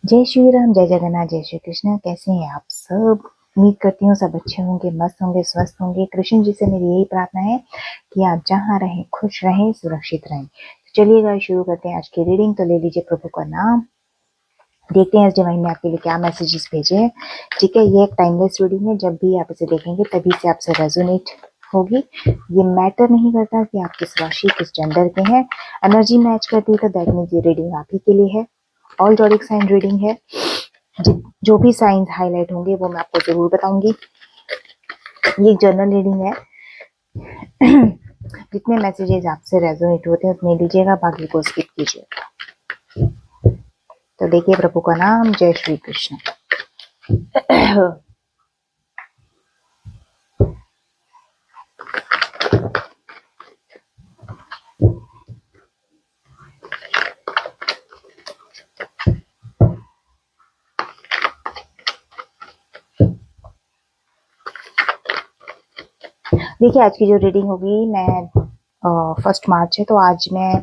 जय श्री राम, जय जगन्नाथ, जय श्री कृष्ण। कैसे हैं आप सब? उम्मीद करती हूँ सब अच्छे होंगे, मस्त होंगे, स्वस्थ होंगे। कृष्ण जी से मेरी यही प्रार्थना है कि आप जहाँ रहें खुश रहें, सुरक्षित रहें। तो चलिए गाइस, शुरू करते हैं आज की रीडिंग। तो ले लीजिए प्रभु का नाम, देखते हैं इस डिवाइन ने आपके लिए क्या मैसेजेस भेजे हैं। ठीक है, ये एक टाइमलेस रीडिंग है। जब भी आप इसे देखेंगे तभी से आपसे रेजोनेट होगी। ये मैटर नहीं करता कि आप किस राशि किस जेंडर के हैं। एनर्जी मैच करती है तो दैट मीन्स ये रीडिंग आप ही के लिए है। ऑल जॉडिक साइन रीडिंग है। जो भी साइंस हाईलाइट होंगे वो मैं आपको जरूर बताऊंगी। ये जर्नल रीडिंग है। जितने मैसेजेस आपसे रेजोनेट होते हैं उतने लीजिएगा, बाकी को स्किप कीजिएगा। तो देखिए प्रभु का नाम, जय श्री कृष्ण। देखिए आज की जो रीडिंग होगी, मैं 1 मार्च है तो आज मैं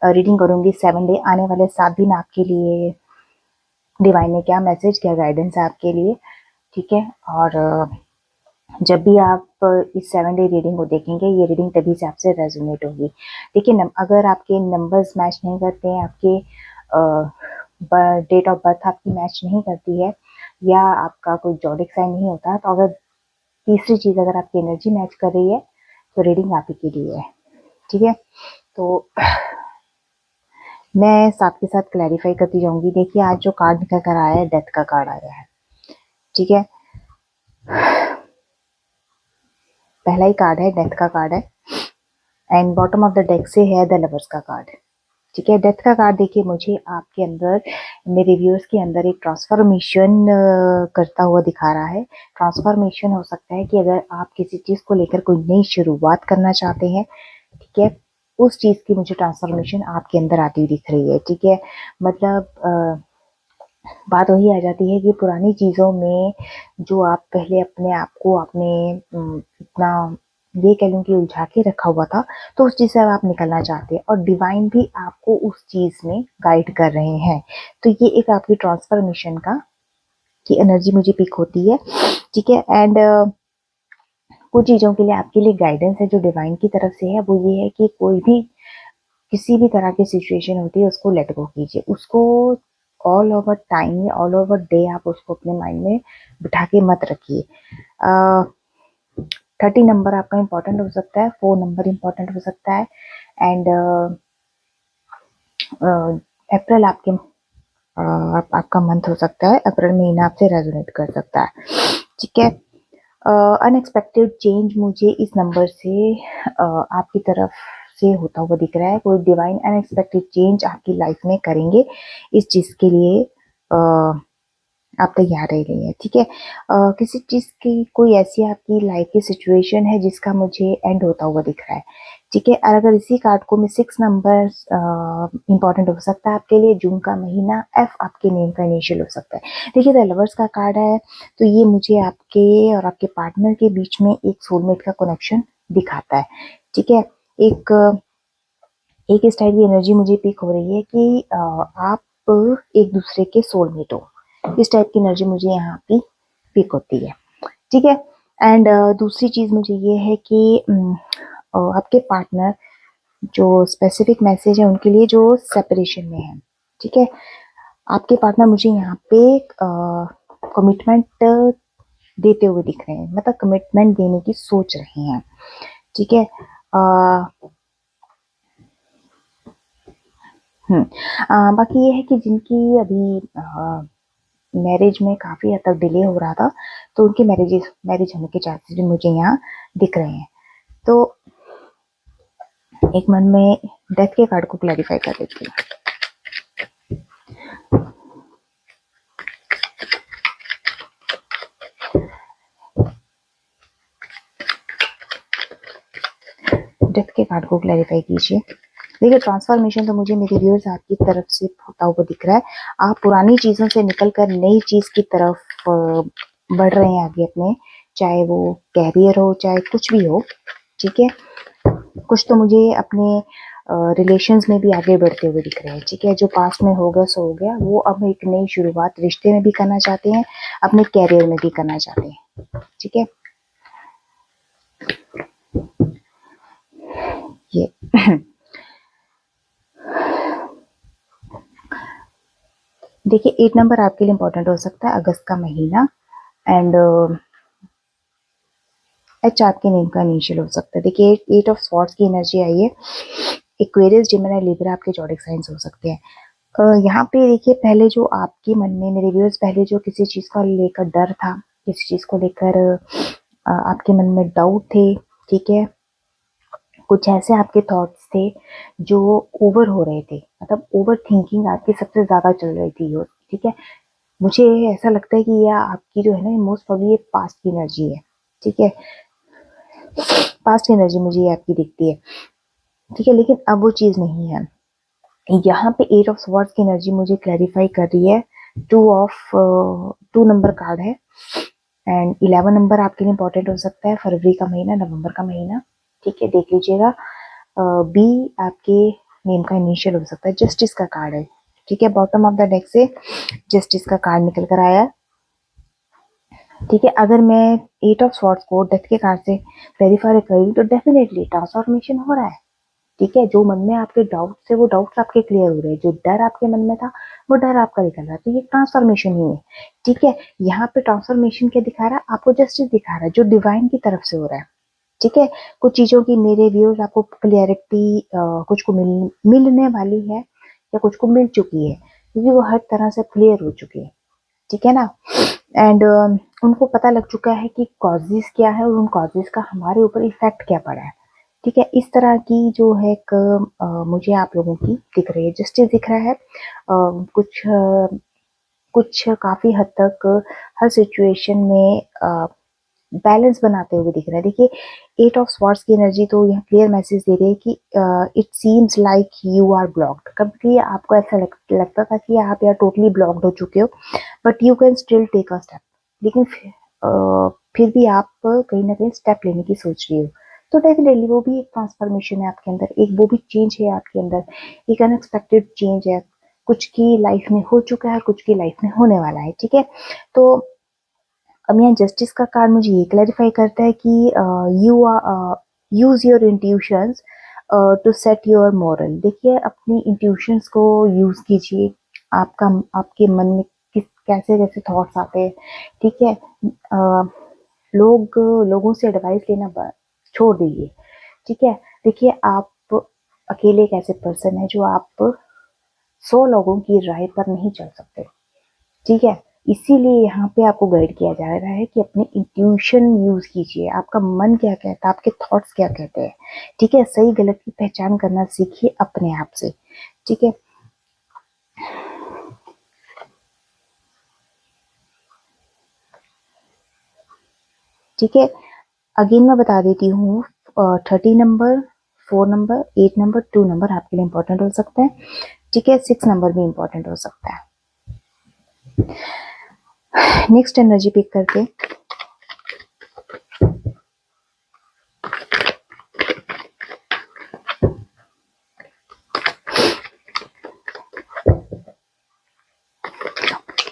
रीडिंग करूंगी 7 डे, आने वाले 7 दिन आपके लिए डिवाइन ने क्या मैसेज क्या गाइडेंस है आपके लिए। ठीक है, और जब भी आप इस 7 डे रीडिंग को देखेंगे, ये रीडिंग तभी से आपसे रेजोनेट होगी। देखिए अगर आपके नंबर्स मैच नहीं करते हैं, आपके डेट ऑफ बर्थ आपकी मैच नहीं करती है, या आपका कोई जॉडिक साइन नहीं होता, तो अगर तीसरी चीज अगर आपकी एनर्जी मैच कर रही है तो रीडिंग आप ही के लिए है। ठीक है, तो मैं साथ के साथ क्लैरिफाई करती जाऊंगी। देखिए आज जो कार्ड निकल कर आया है, डेथ का कार्ड आया है। ठीक है, पहला ही कार्ड है, डेथ का कार्ड है। And bottom of the deck से है द लवर्स का कार्ड। ठीक है, डेथ का कार्ड देखिए मुझे आपके अंदर, मेरे व्यूअर्स के अंदर एक ट्रांसफॉर्मेशन करता हुआ दिखा रहा है। ट्रांसफॉर्मेशन हो सकता है कि अगर आप किसी चीज को लेकर कोई नई शुरुआत करना चाहते हैं, ठीक है, उस चीज की मुझे ट्रांसफॉर्मेशन आपके अंदर आती हुई दिख रही है। ठीक है, मतलब बात वही आ जाती है कि पुरानी चीजों में जो आप पहले अपने आप को आपने इतना, ये कह लूं कि उलझा के रखा हुआ था, तो उस चीज से अब आप निकलना चाहते हैं और डिवाइन भी आपको उस चीज में गाइड कर रहे हैं। तो ये एक आपकी ट्रांसफॉर्मेशन का की एनर्जी मुझे पिक होती है। ठीक है, एंड कुछ चीजों के लिए आपके लिए गाइडेंस है जो डिवाइन की तरफ से है, वो ये है कि कोई भी किसी भी तरह की सिचुएशन होती है उसको लेट गो कीजिए। उसको ऑल ओवर टाइम या ऑल ओवर डे आप उसको अपने माइंड में बिठा के मत रखिए। 30 नंबर आपका इंपॉर्टेंट हो सकता है, 4 नंबर इंपॉर्टेंट हो सकता है, एंड अप्रैल आपका मंथ हो सकता है। अप्रैल महीना आपसे रेजोनेट कर सकता है। ठीक है, अनएक्सपेक्टेड चेंज मुझे इस नंबर से आपकी तरफ से होता हुआ दिख रहा है। कोई डिवाइन अनएक्सपेक्टेड चेंज आपकी लाइफ में करेंगे, इस चीज के लिए आप तैयार रह रही हैं। ठीक है, किसी चीज की कोई ऐसी आपकी लाइफ की सिचुएशन है जिसका मुझे एंड होता हुआ दिख रहा है। ठीक है, और अगर इसी कार्ड को मैं 6 नंबर इंपॉर्टेंट हो सकता है आपके लिए। जून का महीना, एफ आपके नेम का इनिशियल हो सकता है। देखिए द लवर्स का कार्ड है, तो ये मुझे आपके और आपके पार्टनर के बीच में एक सोलमेट का कनेक्शन दिखाता है। ठीक है, एक एक इस टाइप की एनर्जी मुझे पिक हो रही है कि आप एक दूसरे के सोलमेट हो। इस टाइप की एनर्जी मुझे यहाँ पे पिक होती है। ठीक है, एंड दूसरी चीज मुझे ये है कि आपके पार्टनर, जो स्पेसिफिक मैसेज है उनके लिए जो सेपरेशन में है। ठीक है, आपके पार्टनर मुझे यहाँ पे कमिटमेंट देते हुए दिख रहे हैं, मतलब कमिटमेंट देने की सोच रहे हैं। ठीक है, बाकी ये है कि जिनकी अभी मैरिज में काफी हद तक डिले हो रहा था, तो उनके मैरिज होने के चांसेस भी मुझे यहाँ दिख रहे हैं। तो एक मन में डेथ के कार्ड को क्लैरिफाई कर देती हूँ। डेथ के कार्ड को क्लैरिफाई कीजिए। देखिए ट्रांसफॉर्मेशन तो मुझे मेरे व्यूअर्स आपकी तरफ से होता हुआ दिख रहा है। आप पुरानी चीजों से निकलकर नई चीज की तरफ बढ़ रहे हैं आगे अपने, चाहे वो कैरियर हो चाहे कुछ भी हो। ठीक है, कुछ तो मुझे अपने रिलेशंस में भी आगे बढ़ते हुए दिख रहे हैं। ठीक है, जो पास्ट में हो गया सो हो गया, वो अब एक नई शुरुआत रिश्ते में भी करना चाहते हैं, अपने कैरियर में भी करना चाहते हैं। ठीक है, ये देखिए 8 नंबर आपके लिए इंपॉर्टेंट हो सकता है, अगस्त का महीना। एंड एच आपके नेम का इनिशियल हो सकता है। देखिए 8 ऑफ स्वॉर्ड्स की एनर्जी आई है। एक्वेरियस, जेमिनी, लिब्रा आपके जॉडिक साइंस हो सकते हैं। यहाँ पे देखिए, पहले जो आपके मन में मेरे व्यूअर्स, पहले जो किसी चीज को लेकर डर था, किसी चीज को लेकर आपके मन में डाउट थे, ठीक है, कुछ ऐसे आपके थॉट्स थे जो ओवर हो रहे थे, मतलब ओवर थिंकिंग आपकी सबसे ज्यादा चल रही थी। ठीक है, मुझे ऐसा लगता है कि यह आपकी जो है ना, मोस्ट प्रॉब्ली ये पास्ट की एनर्जी है। ठीक है, पास्ट की एनर्जी मुझे ये आपकी दिखती है। ठीक है, लेकिन अब वो चीज नहीं है। यहाँ पे 8 ऑफ स्वॉर्ड्स की एनर्जी मुझे क्लैरिफाई कर रही है। 2 नंबर कार्ड है। एंड 11 नंबर आपके लिए इंपॉर्टेंट हो सकता है, फरवरी का महीना, नवंबर का महीना। ठीक है, देख लीजिएगा। बी आपके नेम का इनिशियल हो सकता है, जस्टिस का कार्ड है। ठीक है, बॉटम ऑफ द डेक से जस्टिस का कार्ड निकल कर आया। ठीक है, अगर मैं 8 ऑफ स्वॉर्ड्स को डेथ के कार्ड से क्लैरिफाई करूँ तो डेफिनेटली ट्रांसफॉर्मेशन हो रहा है। ठीक है, जो मन में आपके डाउट्स थे वो डाउट्स आपके क्लियर हो रहे हैं, जो डर आपके मन में था वो डर आपका निकल रहा है। तो ये ट्रांसफॉर्मेशन ही है। ठीक है, यहाँ पे ट्रांसफॉर्मेशन क्या दिखा रहा है आपको? जस्टिस दिखा रहा है, जो डिवाइन की तरफ से हो रहा है। ठीक है, कुछ चीजों की मेरे व्यूअर्स आपको क्लियरिटी कुछ को मिलने वाली है, या कुछ को मिल चुकी है, क्योंकि वो हर तरह से क्लियर हो चुकी है। ठीक है ना। एंड उनको पता लग चुका है कि कॉजेज क्या है और उन कॉजेज का हमारे ऊपर इफेक्ट क्या पड़ा है। ठीक है, इस तरह की जो है मुझे आप लोगों की दिख रही है, जस्टिस दिख रहा है। कुछ काफी हद तक हर सिचुएशन में बैलेंस बनाते हुए दिख रहा है। देखिए 8 ऑफ स्वॉर्ड्स की एनर्जी तो यहाँ क्लियर मैसेज दे रही है कि it seems like you are blocked. कभी आपको ऐसा लगता था कि आप यार टोटली ब्लॉक्ड हो चुके हो, but you can still take a step. लेकिन फिर भी आप कहीं ना कहीं स्टेप लेने की सोच रही हो, तो डेफिनेटली वो भी एक ट्रांसफॉर्मेशन है आपके अंदर, एक वो भी चेंज है आपके अंदर, एक अनएक्सपेक्टेड चेंज है। कुछ की लाइफ में हो चुका है, कुछ की लाइफ में होने वाला है। ठीक है, तो अब यहाँ जस्टिस का कार्ड मुझे ये क्लैरिफाई करता है कि you use your intuitions to set your moral. देखिए अपनी इंट्यूशंस को यूज कीजिए। आपके मन में किस कैसे कैसे थॉट्स आते हैं। ठीक है, लोगों से एडवाइस लेना छोड़ दीजिए। ठीक है, देखिए आप अकेले एक ऐसे पर्सन है जो आप 100 लोगों की राय पर नहीं चल सकते। ठीक है, इसीलिए यहाँ पे आपको गाइड किया जा रहा है कि अपने इंट्यूशन यूज कीजिए। आपका मन क्या कहता है, आपके थॉट्स क्या कहते हैं। ठीक है, सही गलत की पहचान करना सीखिए अपने आप से। ठीक है, ठीक है, अगेन मैं बता देती हूँ। 30 नंबर, 4 नंबर, 8 नंबर, 2 नंबर आपके लिए इंपॉर्टेंट हो सकता है। ठीक है, 6 नंबर भी इंपॉर्टेंट हो सकता है। नेक्स्ट एनर्जी पिक करके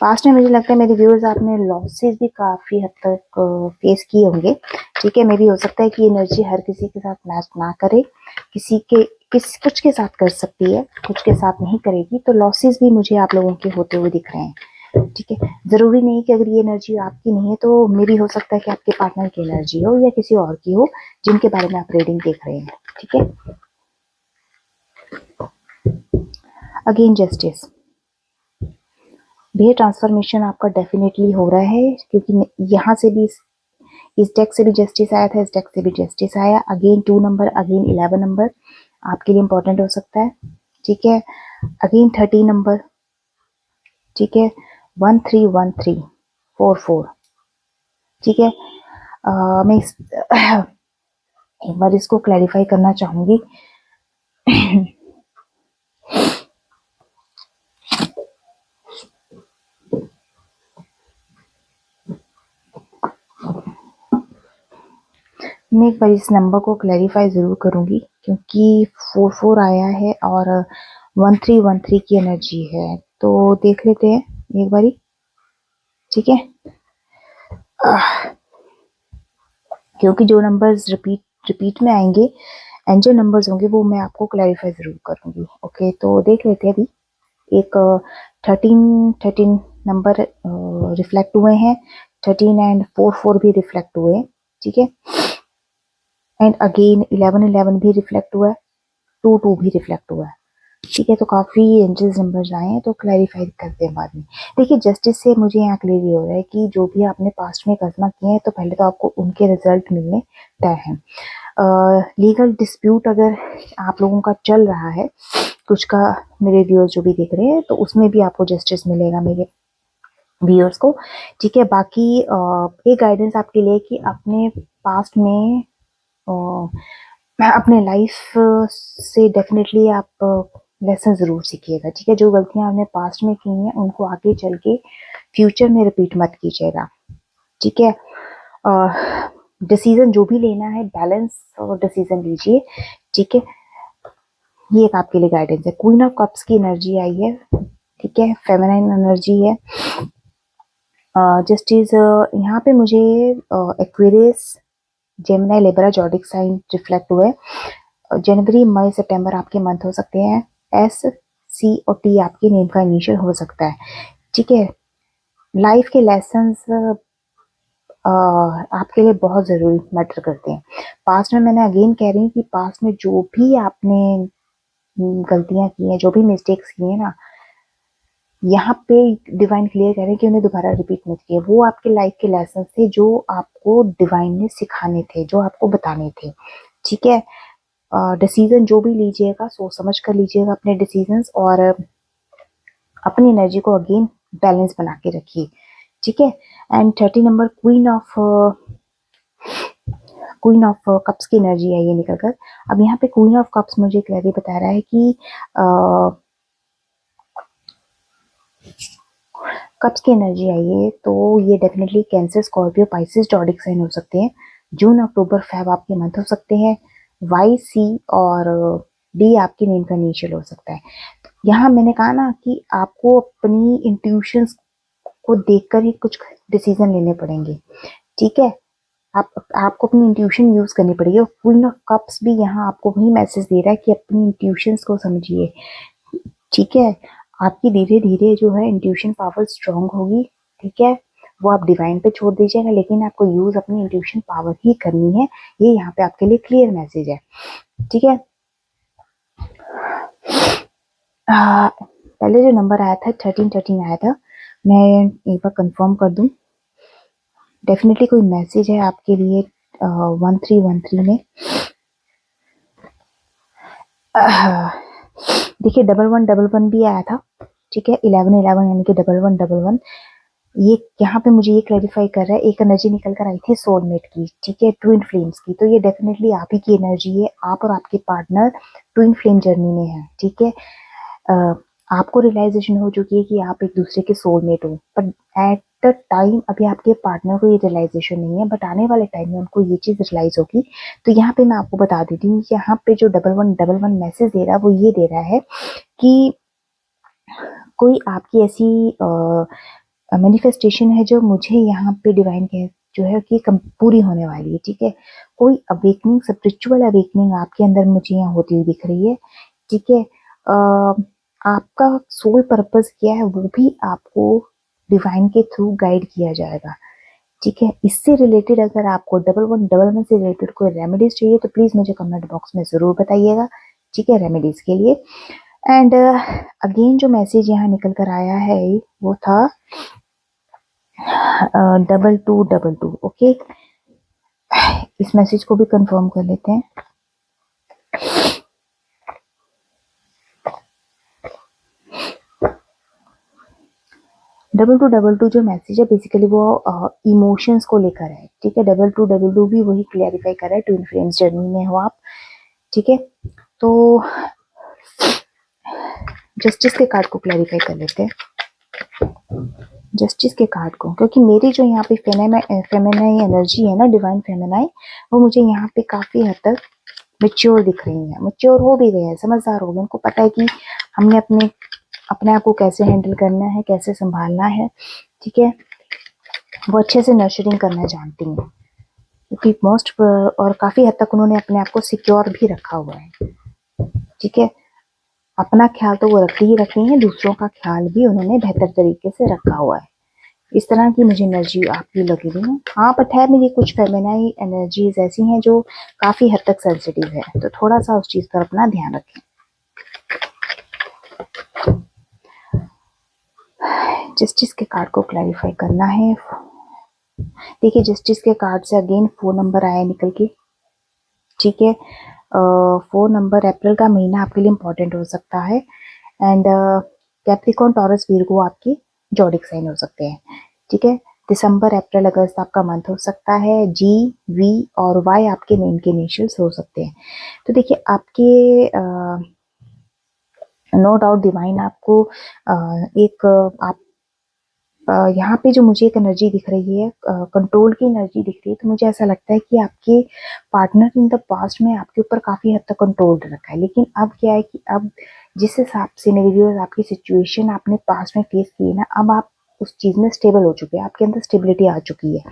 पास्ट में मुझे लगता है मेरे व्यूअर्स आपने लॉसेस भी काफी हद तक फेस किए होंगे। ठीक है, मे भी हो सकता है कि एनर्जी हर किसी के साथ मैच ना करे, कुछ के साथ कर सकती है, कुछ के साथ नहीं करेगी। तो लॉसेस भी मुझे आप लोगों के होते हुए दिख रहे हैं। ठीक है, जरूरी नहीं कि अगर ये एनर्जी आपकी नहीं है तो मे भी हो सकता है कि आपके पार्टनर की एनर्जी हो या किसी और की हो जिनके बारे में आप रीडिंग देख रहे हैं। ठीक है, अगेन जस्टिस, भी ट्रांसफॉर्मेशन आपका डेफिनेटली हो रहा है, क्योंकि यहाँ से भी इस डेक से भी जस्टिस आया था, इस डेक से भी जस्टिस आया। अगेन 2 नंबर, अगेन 11 नंबर आपके लिए इंपॉर्टेंट हो सकता है। ठीक है, अगेन 30 नंबर। ठीक है, 131344। ठीक है, मैं एक बार इसको क्लैरिफाई करना चाहूंगी। मैं एक बार इस नंबर को क्लैरिफाई जरूर करूंगी क्योंकि 4 4 आया है और 13 13 की एनर्जी है। तो देख लेते हैं एक बारी, ठीक है। क्योंकि जो नंबर्स रिपीट में आएंगे एंड जो नंबर्स होंगे वो मैं आपको क्लैरिफाई जरूर करूंगी। ओके, तो देख लेते हैं अभी। एक 13 नंबर रिफ्लेक्ट हुए हैं, 13 एंड 4 4 भी रिफ्लेक्ट हुए हैं, ठीक है। एंड अगेन 11 11 भी रिफ्लेक्ट हुआ है, 2 2 भी रिफ्लेक्ट हुआ है, ठीक है। तो काफी एंजल्स नंबर्स आए हैं, तो क्लैरिफाई करते हैं बाद में। देखिए, जस्टिस से मुझे यहाँ क्लियर हो रहा है कि जो भी आपने पास्ट में कदमा किए हैं तो पहले तो आपको उनके रिजल्ट मिलने तय हैं। लीगल डिस्प्यूट अगर आप लोगों का चल रहा है कुछ का, मेरे व्यूअर्स जो भी देख रहे हैं, तो उसमें भी आपको जस्टिस मिलेगा मेरे व्यूअर्स को, ठीक है। बाकी एक गाइडेंस आपके लिए कि अपने पास्ट में अपने लाइफ से डेफिनेटली आप लेसन जरूर सीखिएगा, ठीक है। जो गलतियां आपने पास्ट में की हैं उनको आगे चल के फ्यूचर में रिपीट मत कीजिएगा, ठीक है। डिसीजन जो भी लेना है बैलेंस और डिसीजन लीजिए, ठीक है। ये एक आपके लिए गाइडेंस है। क्वीन ऑफ कप्स की एनर्जी आई है, ठीक है, फेमिनाइन एनर्जी है। जस्टिस यहाँ पे मुझे Aquarius, Gemini, Libra, zodiac sign reflect हुए। जनवरी मई सितंबर आपके मंथ हो सकते हैं। एस सी और टी आपकी नेम का इनिशियल हो सकता है, ठीक है। लाइफ के लेसन्स आपके लिए बहुत जरूरी मैटर करते हैं। पास्ट में, मैंने अगेन कह रही हूँ कि पास्ट में जो भी आपने गलतियां की हैं, जो भी मिस्टेक्स की हैं ना, यहाँ पे डिवाइन क्लियर कह रहे हैं कि उन्हें दोबारा रिपीट मत किए। वो आपके लाइफ के लेसन थे जो आपको डिवाइन ने सिखाने थे, जो आपको बताने थे, ठीक है। डिसीजन जो भी लीजिएगा सोच समझ कर लीजिएगा अपने डिसीजंस, और अपनी एनर्जी को अगेन बैलेंस बना के रखिए, ठीक है। And 30 number queen of cups की एनर्जी है ये निकल कर। अब यहाँ पे क्वीन ऑफ कप्स मुझे क्लियरली बता रहा है कि कप्स की एनर्जी आई है, तो ये definitely Cancer, Scorpio, Pisces, zodiac sign हो सकते हैं। जून अक्टूबर फेब आपके मंथ हो सकते हैं। वाई सी और डी आपकी नेम का इनिशियल हो सकता है। यहाँ मैंने कहा ना कि आपको अपनी इंट्यूशंस को देखकर ही कुछ डिसीजन लेने पड़ेंगे, ठीक है। आपको अपनी इंट्यूशन यूज करनी पड़ेगी। और क्वीन ऑफ कप्स भी यहाँ आपको वही मैसेज दे रहा है कि अपनी इंट्यूशंस को समझिए, ठीक है। आपकी धीरे धीरे जो है इंट्यूशन पावर स्ट्रांग होगी, ठीक है। वो आप डिवाइन पे छोड़ दीजिएगा, लेकिन आपको यूज अपनी इंट्यूशन पावर ही करनी है। ये यहाँ पे आपके लिए क्लियर मैसेज है, ठीक है। पहले जो नंबर आया था 13 13 आया था, मैं एक बार कंफर्म कर दूं, डेफिनेटली कोई मैसेज है आपके लिए 1313 में। देखिए, 1111 भी आया था, ठीक है। 11 11 यानी कि 1111, ये यहाँ पे मुझे ये क्लैरिफाई कर रहा है, एक एनर्जी निकल कर आई थी सोलमेट की, ठीक है, ट्विन फ्लेम्स की। तो ये डेफिनेटली आप ही की एनर्जी है। आप और आपके पार्टनर ट्विन फ्लेम जर्नी में है, ठीक है। आपको रियलाइजेशन हो चुकी है कि आप एक दूसरे के सोलमेट हो, बट एट द टाइम अभी आपके पार्टनर को ये रियलाइजेशन नहीं है, बट आने वाले टाइम में उनको ये चीज रियलाइज होगी। तो यहाँ पे मैं आपको बता देती हूँ, यहाँ पे जो 1111 मैसेज दे रहा है वो ये दे रहा है कि कोई आपकी ऐसी मैनिफेस्टेशन है जो मुझे यहाँ पे डिवाइन के जो है कि पूरी होने वाली है, ठीक है। कोई अवेकनिंग, स्पिरिचुअल अवेकनिंग आपके अंदर मुझे यहाँ होती हुई दिख रही है, ठीक है। आपका सोल पर्पस क्या है वो भी आपको डिवाइन के थ्रू गाइड किया जाएगा, ठीक है। इससे रिलेटेड अगर आपको 1111 से रिलेटेड कोई रेमेडीज चाहिए तो प्लीज मुझे कमेंट बॉक्स में जरूर बताइएगा, ठीक है, रेमेडीज के लिए। एंड अगेन जो मैसेज यहाँ निकल कर आया है वो था 2222, ओके। इस मैसेज को भी कंफर्म कर लेते हैं। डबल टू जो मैसेज है बेसिकली वो इमोशंस को लेकर है, ठीक है। 2222 भी वही क्लियरिफाई कर रहा है, ट्विन फ्लेम्स जर्नी में हो आप, ठीक है। तो जस्टिस के कार्ड को क्लैरिफाई कर लेते हैं, जस्टिस के कार्ड को, क्योंकि मेरी जो यहाँ पे फेमिनाई एनर्जी है ना, डिवाइन फेमिनाई, वो मुझे यहाँ पे काफी हद तक मेच्योर दिख रही हैं, मेच्योर हो भी गए हैं, समझदार हो गए, उनको पता है कि हमने अपने अपने आप को कैसे हैंडल करना है, कैसे संभालना है, ठीक है। वो अच्छे से नर्चरिंग करना जानती हैं, क्योंकि मोस्ट और काफ़ी हद तक उन्होंने अपने आप को सिक्योर भी रखा हुआ है, ठीक है। अपना ख्याल तो वो रखती ही रखी हैं, दूसरों का ख्याल भी उन्होंने बेहतर तरीके से रखा हुआ है। इस तरह की मुझे एनर्जी आपकी लगी हुई है। हाँ, बट है मेरी कुछ फेमिनाइन एनर्जीज ऐसी हैं जो काफ़ी हद तक सेंसिटिव है, तो थोड़ा सा उस चीज़ पर अपना ध्यान रखें। जस्टिस के कार्ड को क्लैरिफाई करना है। देखिए, जस्टिस के कार्ड से अगेन 4 नंबर आया निकल के, ठीक है। 4 नंबर, अप्रैल का महीना आपके लिए इम्पोर्टेंट हो सकता है। एंड कैप्रिकॉर्न, टॉरस, वीरगो आपके जोडिक साइन हो सकते हैं, ठीक है। दिसंबर, अप्रैल, अगस्त आपका मंथ हो सकता है। जी, वी और वाई आपके नेम के इनिशियल्स हो सकते हैं। तो देखिए, आपके नो डाउट डिवाइन आपको एक आप यहाँ पे जो मुझे एक एनर्जी दिख रही है, कंट्रोल की एनर्जी दिख रही है, तो मुझे ऐसा लगता है कि आपके पार्टनर इन द पास्ट में आपके ऊपर काफ़ी हद तक कंट्रोल रखा है, लेकिन अब क्या है कि अब जिस हिसाब से सिनेरियो, आपकी सिचुएशन आपने पास्ट में फेस की है ना, अब आप उस चीज़ में स्टेबल हो चुके हैं, आपके अंदर स्टेबिलिटी आ चुकी है,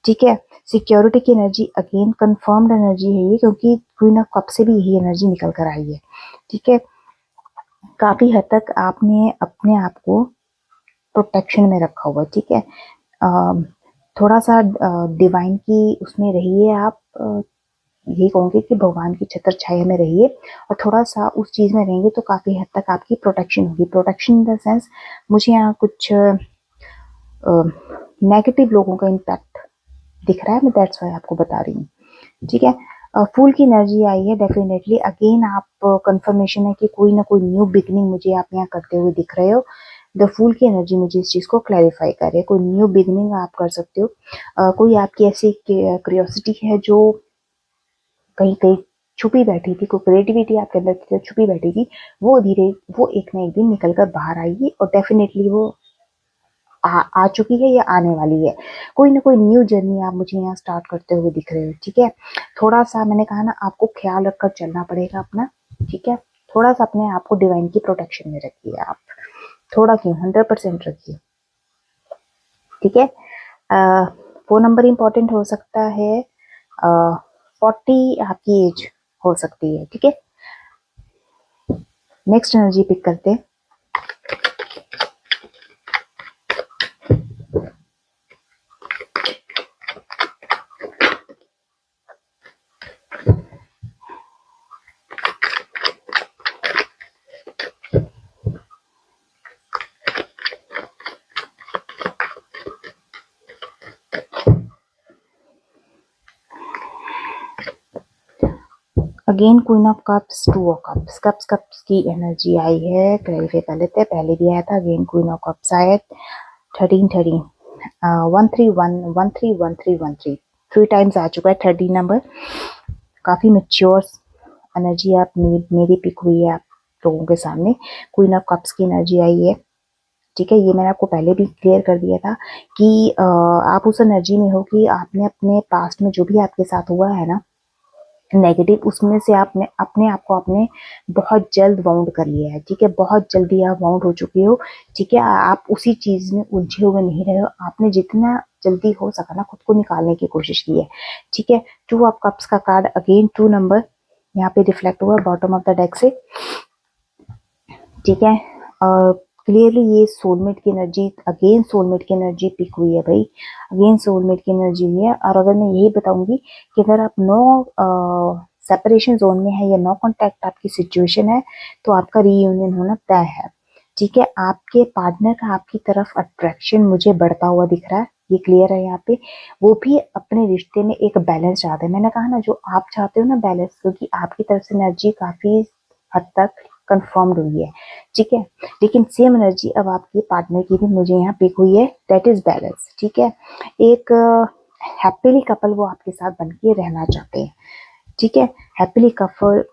ठीक है। सिक्योरिटी की एनर्जी अगेन कंफर्म्ड एनर्जी है ये, क्योंकि क्वीन ऑफ कप से भी यही एनर्जी निकल कर आई है, ठीक है। काफ़ी हद तक आपने अपने आप को प्रोटेक्शन में रखा हुआ है, ठीक है। थोड़ा सा डिवाइन की उसमें रहिए आप, यही कहूँगी कि भगवान की छत्र छाया में रहिए, और थोड़ा सा उस चीज़ में रहेंगे तो काफ़ी हद तक आपकी प्रोटेक्शन होगी। प्रोटेक्शन इन द सेंस, मुझे यहाँ कुछ नेगेटिव लोगों का इम्पैक्ट दिख रहा है, मैं दैट्स वाई आपको बता रही हूँ, ठीक है। फूल की एनर्जी आई है, डेफिनेटली अगेन आप कंफर्मेशन है कि कोई ना कोई न्यू बिगनिंग मुझे आप यहाँ करते हुए दिख रहे हो। द फूल की एनर्जी मुझे इस चीज़ को क्लैरिफाई कर रही है, कोई न्यू बिगनिंग आप कर सकते हो। कोई आपकी ऐसी क्यूरियोसिटी है जो कहीं कहीं छुपी बैठी थी, कोई क्रिएटिविटी आपके अंदर छुपी बैठी थी, वो एक ना एक दिन निकल कर बाहर आएगी, और डेफिनेटली वो आ चुकी है या आने वाली है। कोई ना कोई न्यू जर्नी आप मुझे यहाँ स्टार्ट करते हुए दिख रहे हो, ठीक है। थोड़ा सा मैंने कहा ना, आपको ख्याल रखकर चलना पड़ेगा अपना, ठीक है। थोड़ा सा अपने आप को डिवाइन की प्रोटेक्शन में रखिए आप, थोड़ा क्यों, 100% रखिए, ठीक है। 4 नंबर इंपॉर्टेंट हो सकता है, 40 आपकी एज हो सकती है, ठीक है। नेक्स्ट एनर्जी पिक करते हैं। Again queen of cups, 2 of cups, cups की एनर्जी आई है, क्लैरिफाई कर लेते हैं। पहले भी आया था, अगेन क्वीन ऑफ कप्स आया, 13 13, 1 3 1 1 3 1 3 3 टाइम्स आ चुका है 13 नंबर। काफ़ी मेच्योर एनर्जी आप मेरी पिक हुई है आप लोगों के सामने। क्वीन ऑफ कप्स की एनर्जी आई है, ठीक है। ये मैंने आपको पहले भी क्लियर कर दिया था कि आप उस एनर्जी में हो कि आपने अपने पास्ट में जो भी आपके साथ हुआ है ना नेगेटिव, उसमें से आपने अपने आप को आपने बहुत जल्द बाउंड कर लिया है, ठीक है। बहुत जल्दी आप बाउंड हो चुके हो, ठीक है। आप उसी चीज़ में उलझे हुए नहीं रहे हो, आपने जितना जल्दी हो सका ना खुद को निकालने की कोशिश की है, ठीक है। 2 ऑफ कप्स का कार्ड अगेन 2 नंबर यहाँ पे रिफ्लेक्ट हुआ बॉटम ऑफ द डेक से, ठीक है। क्लियरली ये सोलमेट की एनर्जी, अगेन सोलमेट की एनर्जी पिक हुई है भाई, अगेन सोलमेट की एनर्जी हुई है। और अगर मैं यही बताऊंगी कि अगर आप नो सेपरेशन जोन में है या नो कॉन्टैक्ट आपकी सिचुएशन है, तो आपका रीयूनियन होना तय है, ठीक है। आपके पार्टनर का आपकी तरफ अट्रैक्शन मुझे बढ़ता हुआ दिख रहा है, ये क्लियर है यहाँ पे। वो भी अपने रिश्ते में एक बैलेंस चाहते हैं, मैंने कहा ना जो आप चाहते हो ना बैलेंस, क्योंकि आपकी तरफ से एनर्जी काफी हद तक कंफर्म्ड हुई है, ठीक है। लेकिन सेम एनर्जी अब आपके पार्टनर की भी मुझे यहाँ पिक हुई है, दैट इज बैलेंस, ठीक है। एक हैप्पीली कपल वो आपके साथ बन के रहना चाहते हैं, ठीक है। हैप्पीली कपल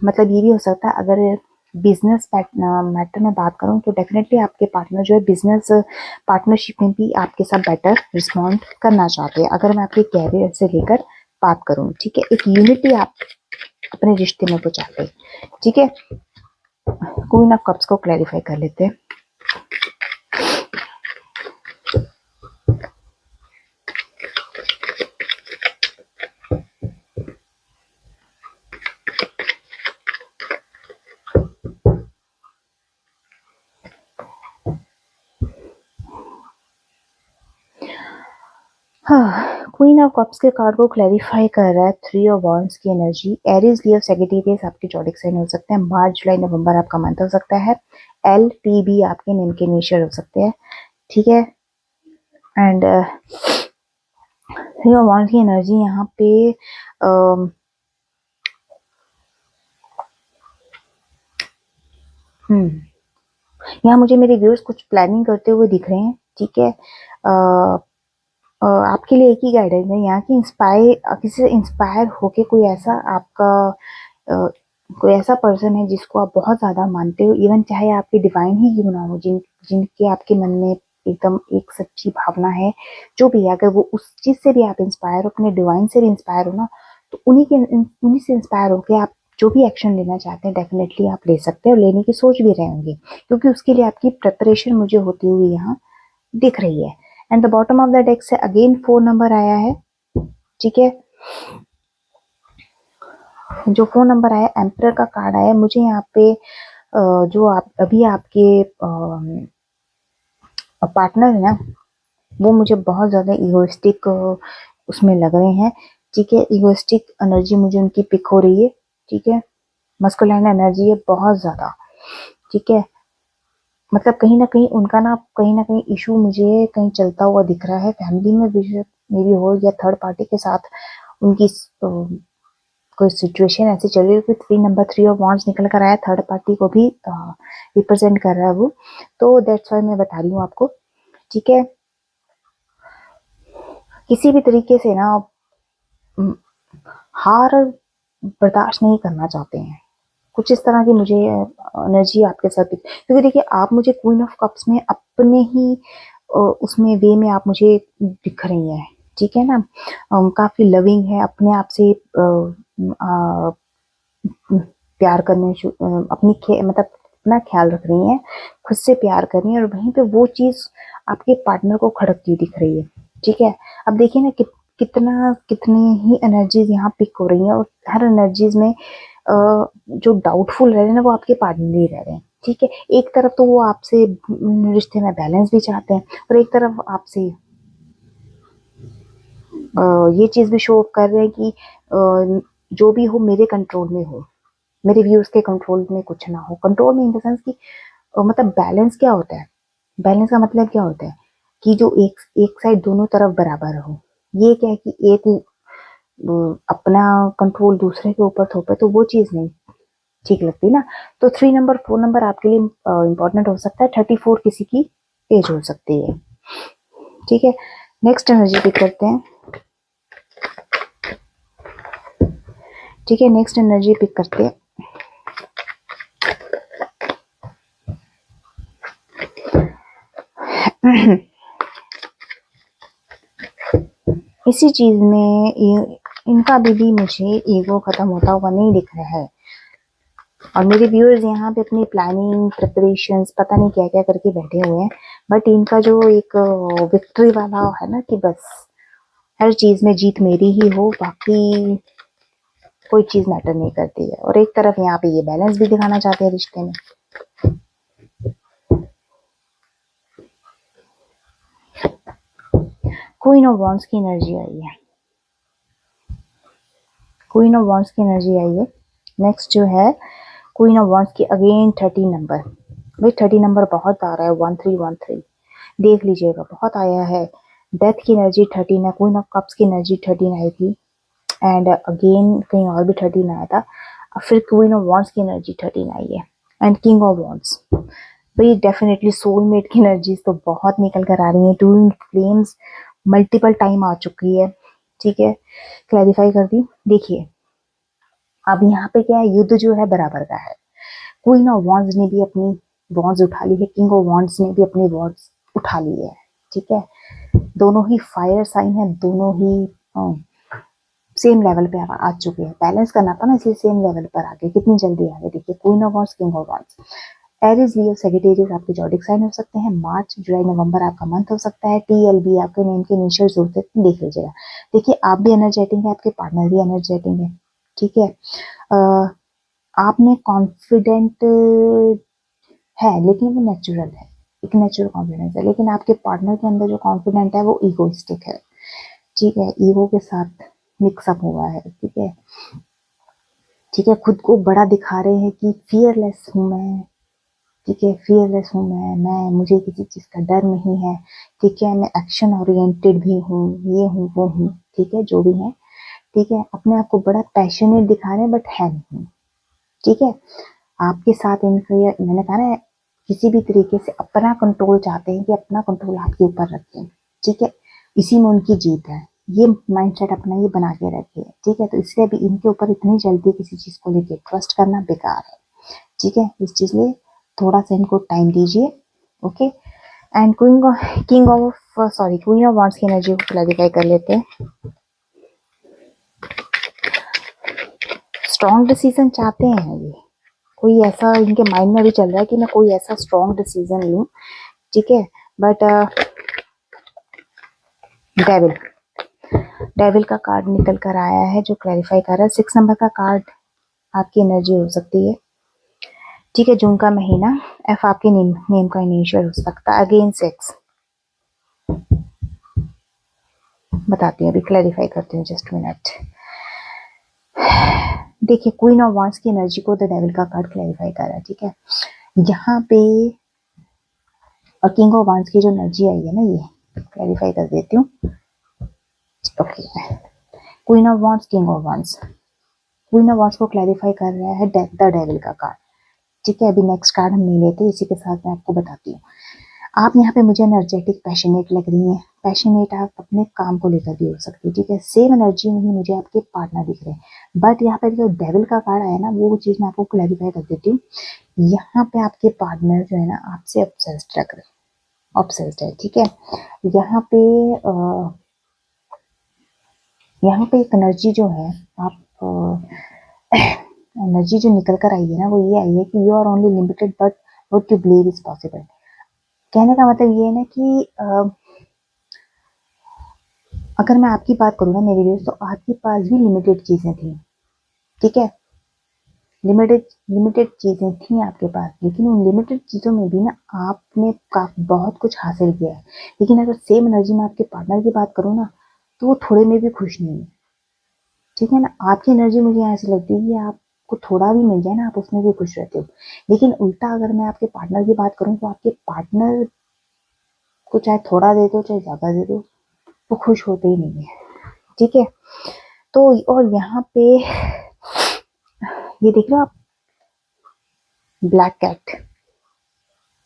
मतलब ये भी हो सकता है, अगर बिजनेस मैटर में बात करूं तो डेफिनेटली आपके पार्टनर जो है बिजनेस पार्टनरशिप में भी आपके साथ बेटर रिस्पॉन्ड करना चाहते हैं, अगर मैं आपके कैरियर से लेकर बात करूं, ठीक है। एक यूनिटी आप अपने रिश्ते में कुछ आते। ठीक है, क्वीन ऑफ कप्स को क्लैरिफाई कर लेते हैं। हाँ, क्वीन ऑफ कप्स के कार्ड को क्लैरिफाई कर रहा है थ्री ऑफ वॉन्ड्स की एनर्जी। एरीज, लियो, सैजिटेरियस आपके जोडिक साइन हो सकते हैं। मार्च, जुलाई, नवंबर आपका मंथ हो सकता है। एल टी बी आपके नेम के इनिशियल हो सकते हैं। ठीक है, एंड थ्री ऑफ वॉन्ड्स की एनर्जी यहाँ पे यहाँ मुझे मेरे व्यूअर्स कुछ प्लानिंग करते हुए दिख रहे हैं। ठीक है, आपके लिए एक ही गाइडेंस है यहाँ की, इंस्पायर, किसी से इंस्पायर होके कोई ऐसा आपका कोई ऐसा पर्सन है जिसको आप बहुत ज़्यादा मानते हो, इवन चाहे आपकी डिवाइन ही क्यों ना हो, जिनके आपके मन में एकदम एक सच्ची भावना है, जो भी है, अगर वो उस चीज़ से भी आप इंस्पायर हो, अपने डिवाइन से भी इंस्पायर हो ना, तो उन्हीं से इंस्पायर होकर आप जो भी एक्शन लेना चाहते हैं डेफिनेटली आप ले सकते हैं, और लेने की सोच भी रहे होंगे, क्योंकि उसके लिए आपकी प्रिपरेशन मुझे होती हुई यहाँ दिख रही है। And the bottom of the deck से अगेन 4 नंबर आया है। ठीक है, जो 4 नंबर आया, एम्परर का कार्ड आया। मुझे यहाँ पे जो आप अभी आपके पार्टनर है ना, वो मुझे बहुत ज़्यादा इगोइस्टिक उसमें लग रहे हैं। ठीक है, इगोइस्टिक एनर्जी मुझे उनकी पिक हो रही है। ठीक है, मस्कुलाइन एनर्जी है बहुत ज़्यादा। ठीक है, मतलब कहीं ना कहीं इशू मुझे कहीं चलता हुआ दिख रहा है, फैमिली में भी मेरी हो, या थर्ड पार्टी के साथ उनकी कोई सिचुएशन ऐसी चल रही है कि 3 नंबर 3 ऑफ वॉन्ड्स निकल कर आया, थर्ड पार्टी को भी रिप्रेजेंट कर रहा है वो, तो दैट्स वाई मैं बता रही हूँ आपको। ठीक है, किसी भी तरीके से ना हार बर्दाश्त नहीं करना चाहते हैं, कुछ इस तरह की मुझे एनर्जी आपके साथ क्योंकि देखिए आप मुझे क्वीन ऑफ कप्स में अपने ही उसमें वे में आप मुझे दिख रही हैं। ठीक है ना, काफी लविंग है, अपने आप से प्यार करने मतलब अपना ख्याल रख रही हैं, खुद से प्यार कर रही हैं, और वहीं पे वो चीज आपके पार्टनर को खड़कती दिख रही है। ठीक है, अब देखिए ना कितनी ही एनर्जीज यहाँ पिक हो रही हैं, और हर एनर्जीज में जो डाउटफुल रह रहे हैं ना, वो आपके पार्टनर ही रह रहे हैं। ठीक है, एक तरफ तो वो आपसे रिश्ते में बैलेंस भी चाहते हैं, और एक तरफ आपसे ये चीज भी शो कर रहे हैं कि जो भी हो मेरे कंट्रोल में हो, मेरे व्यूज के कंट्रोल में कुछ ना हो। कंट्रोल में इन द सेंस कि मतलब बैलेंस क्या होता है, बैलेंस का मतलब क्या होता है कि जो एक साइड दोनों तरफ बराबर हो। ये क्या है कि एक अपना कंट्रोल दूसरे के ऊपर थोपे, तो वो चीज नहीं ठीक लगती ना। तो 3 नंबर 4 नंबर आपके लिए इंपॉर्टेंट हो सकता है, 34 किसी की एज हो सकती है। ठीक है, नेक्स्ट एनर्जी पिक करते हैं। ठीक है, नेक्स्ट एनर्जी पिक करते हैं। इसी चीज में इनका भी मुझे ईगो खत्म होता हुआ नहीं दिख रहा है, और मेरे व्यूअर्स यहाँ पे अपनी प्लानिंग प्रिपरेशंस पता नहीं क्या क्या करके बैठे हुए हैं, बट इनका जो एक विक्ट्री वाला है ना कि बस हर चीज में जीत मेरी ही हो, बाकी कोई चीज मैटर नहीं करती है। और एक तरफ यहाँ पे ये बैलेंस भी दिखाना चाहते हैं रिश्ते में। क्वीन ऑफ वॉन्ड्स की एनर्जी आई है, क्वीन ऑफ वॉन्ड्स की एनर्जी आई है। नेक्स्ट जो है क्वीन ऑफ वॉन्ड्स की अगेन 30 नंबर। भाई 30 नंबर बहुत आ रहा है, 1313 देख लीजिएगा, बहुत आया है। डेथ की एनर्जी 13 है, क्वीन ऑफ कप्स की एनर्जी 13 आई थी, एंड अगेन कहीं और भी 13 आया था, फिर क्वीन ऑफ वॉन्ड्स की एनर्जी 13 आई है, एंड किंग ऑफ वॉन्ड्स। भाई डेफिनेटली सोलमेट की एनर्जीज तो बहुत निकल कर आ रही है। ट्विन फ्लेम्स मल्टीपल टाइम आ चुकी है। ठीक है, क्लैरिफाई कर दी। देखिए अब यहाँ पे क्या है, युद्ध जो है बराबर का है। क्वीन ऑफ वॉन्ड्स ने भी अपनी वॉन्ड्स उठा ली है, किंग ऑफ वॉन्ड्स ने भी अपनी वॉन्ड्स उठा ली है। ठीक है, दोनों ही फायर साइन है, दोनों ही सेम लेवल पे आप आ चुके हैं, बैलेंस करना था ना, इसलिए सेम लेवल पर आ गए, कितनी जल्दी आ गए। देखिए queen of wands, king of wands, Aries, Leo, Sagittarius आपके जॉडिक साइन हो सकते हैं। मार्च जुलाई नवंबर आपका मंथ हो सकता है। TLB आपके नेम के इनिशियल्स होते हैं, देख लीजिएगा। देखिए आप भी एनर्जेटिक है, आपके पार्टनर भी एनर्जेटिक है, ठीक है। आप में कॉन्फिडेंट है, लेकिन वो नेचुरल है, एक नेचुरल कॉन्फिडेंस है। लेकिन आपके पार्टनर के अंदर जो कॉन्फिडेंट है वो ईगोइस्टिक है, ठीक है, ईगो के साथ मिक्सअप हुआ है, ठीक है, ठीक है। खुद को बड़ा दिखा रहे हैं कि फियरलेस हूं मैं, ठीक है, फियरलेस हूँ मैं मुझे किसी चीज का डर नहीं है, ठीक है। मैं एक्शन ओरिएंटेड भी हूँ, ये हूँ वो हूँ, ठीक है, जो भी है, ठीक है। अपने आप को बड़ा पैशनेट दिखा रहे हैं बट है नहीं, ठीक है। आपके साथ इनके, मैंने कहा ना, किसी भी तरीके से अपना कंट्रोल चाहते हैं कि अपना कंट्रोल आपके ऊपर रखें, ठीक है। इसी में उनकी जीत है, ये माइंडसेट अपना ये बना के रखे, ठीक है। तो इसलिए भी इनके ऊपर इतनी जल्दी किसी चीज को लेके ट्रस्ट करना बेकार है, ठीक है। इस चीज लिए थोड़ा सा इनको टाइम दीजिए, okay. And queen of wands की एनर्जी को क्लैरिफाई कर लेते हैं। स्ट्रॉन्ग डिसीजन चाहते हैं ये, कोई ऐसा इनके माइंड में भी चल रहा है कि मैं कोई ऐसा स्ट्रॉन्ग डिसीजन लूं, ठीक है। बट डेविल, डेविल का कार्ड निकल कर आया है जो क्लैरिफाई कर रहा है। 6 नंबर का कार्ड आपकी एनर्जी हो सकती है, ठीक है। जून का महीना, F आपके नेम का इनिशियल हो सकता है। अगेन 6, बताती हूँ, अभी क्लैरिफाई करती हूँ, जस्ट मिनट। देखिए क्वीन ऑफ वॉन्ड्स की एनर्जी को द डेविल का कार्ड क्लैरिफाई कर रहा है, ठीक है। यहाँ पे और किंग ऑफ वॉन्ड्स की जो एनर्जी आई है ना, ये क्लैरिफाई कर देती हूँ, okay. Queen of wands, king of wands, queen of wands को क्लैरिफाई कर रहा है द डेविल का कार्ड, ठीक है। अभी नेक्स्ट कार्ड हम नहीं लेते, इसी के साथ मैं आपको बताती हूँ। आप यहाँ पे मुझे एनर्जेटिक पैशनेट लग रही हैं, पैशनेट आप अपने काम को लेकर भी हो सकती है, ठीक है। सेम एनर्जी में ही मुझे आपके पार्टनर दिख रहे हैं, बट यहाँ पे जो डेविल का कार्ड आया ना, वो चीज मैं आपको क्लैरिफाई कर देती हूँ। यहाँ पे आपके पार्टनर जो है ना, आपसे ऑब्सेस्ड लग रहे हैं, ऑब्सेस्ड है, ठीक है। यहाँ पे यहाँ पे एक एनर्जी जो है, आप एनर्जी जो निकल कर आई है ना, वो ये आई है कि you are only limited but what you believe is possible. कहने का मतलब ये है ना कि अगर मैं आपकी बात करूँ ना मेरे लिए, तो आपके पास भी लिमिटेड चीजें थी, ठीक है। लिमिटेड लिमिटेड चीजें थी आपके पास, लेकिन उन लिमिटेड चीजों में भी ना आपने बहुत कुछ हासिल किया है। लेकिन अगर सेम एनर्जी में आपके पार्टनर की बात करूँ ना, तो वो थोड़े में भी खुश नहीं है, ठीक है ना। आपकी एनर्जी मुझे ऐसी लगती है कि आपको थोड़ा भी मिल जाए ना, आप उसमें भी खुश रहते हो। लेकिन उल्टा अगर मैं आपके पार्टनर की बात करूँ, तो आपके पार्टनर को चाहे थोड़ा दे दो चाहे ज्यादा दे दो, वो खुश होते ही नहीं है, ठीक है। तो और यहाँ पे ये देख रहे हो आप, ब्लैक कैट,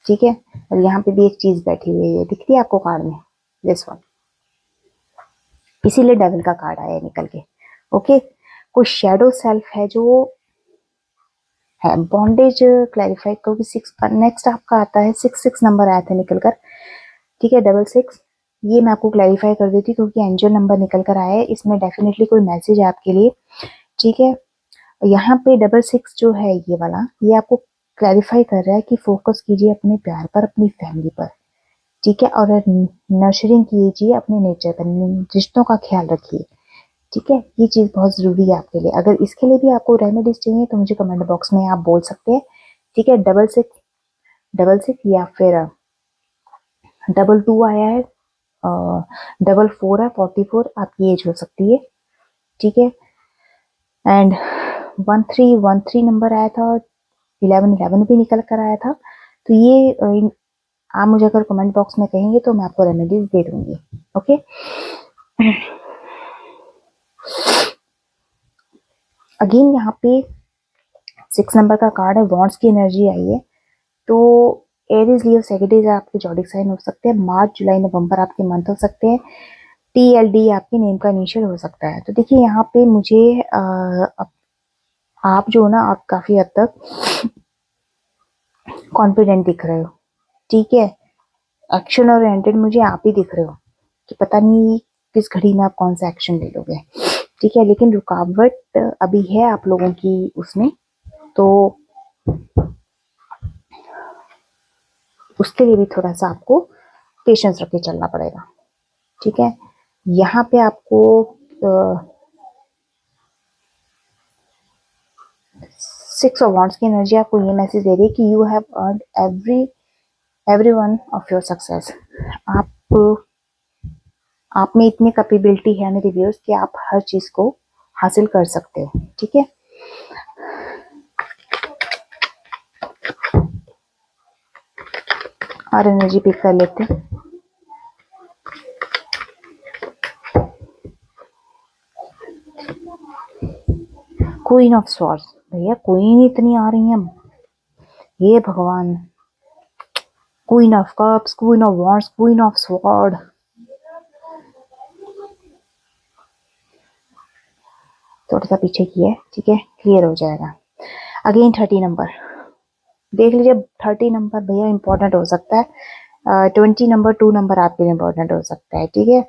ठीक है। और यहाँ पे भी एक चीज बैठी हुई है, दिखती है आपको कार्ड में, दिस वन, इसीलिए डेविल का कार्ड आया निकल के, ओके। कोई शेडो सेल्फ है जो है, बॉन्डेज क्लैरिफाई करोगे। 6 नेक्स्ट आपका आता है 6 नंबर आया था निकल कर, ठीक है, 666। ये मैं आपको क्लैरिफाई कर देती हूँ क्योंकि एंजल नंबर निकल कर आया है, इसमें डेफिनेटली कोई मैसेज है आपके लिए, ठीक है। यहाँ पे 66 जो है ये वाला, ये आपको क्लैरिफाई कर रहा है कि फोकस कीजिए अपने प्यार पर, अपनी फैमिली पर, ठीक है। और नर्चरिंग कीजिए अपने नेचर पर, रिश्तों का ख्याल रखिए, ठीक है। ये चीज बहुत जरूरी है आपके लिए। अगर इसके लिए भी आपको रेमेडीज चाहिए तो मुझे कमेंट बॉक्स में आप बोल सकते हैं, ठीक है। 6666 या फिर 22 आया है, 44 है, 44 आपकी एज हो सकती है, ठीक है। एंड 1313 नंबर आया था, 1111 भी निकल कर आया था। तो ये आप मुझे अगर कमेंट बॉक्स में कहेंगे तो मैं आपको रेमेडीज दे दूंगी, ओके। अगेन यहाँ पे 6 नंबर का कार्ड है, वॉन्ड्स की एनर्जी आई है। तो एरीज, लियो, सैजिटेरियस आपके जॉडिक साइन हो सकते हैं। मार्च जुलाई नवंबर आपके मंथ हो सकते हैं। TLD आपके नेम का इनिशियल हो सकता है। तो देखिए यहाँ पे मुझे आप जो ना, आप काफी हद तक कॉन्फिडेंट दिख रहे हो, ठीक है। एक्शन ओरिएंटेड मुझे आप ही दिख रहे हो कि पता नहीं किस घड़ी में आप कौन सा एक्शन ले लोगे, ठीक है, लेकिन रुकावट अभी है आप लोगों की उसमें, तो उसके लिए भी थोड़ा सा आपको पेशेंस रख के चलना पड़ेगा। ठीक है, यहाँ पे आपको 6 ऑफ वॉन्ड्स की एनर्जी आपको ये मैसेज दे रही है कि you have earned every one of your success. आप आप में इतनी कैपेबिलिटी है मेरे व्यूअर्स कि आप हर चीज को हासिल कर सकते हो। ठीक है, और एनर्जी पिक कर लेते हैं। क्वीन ऑफ स्वॉर्ड्स, भैया क्वीन इतनी आ रही है, ये भगवान। Queen of cups, queen of wands, queen of sword. थोड़ा सा पीछे की है, ठीक है, क्लियर हो जाएगा। अगेन 30 नंबर देख लीजिए। 30 नंबर भैया इंपॉर्टेंट हो सकता है। 20 नंबर 2 नंबर आपके लिए इंपॉर्टेंट हो सकता है। ठीक है,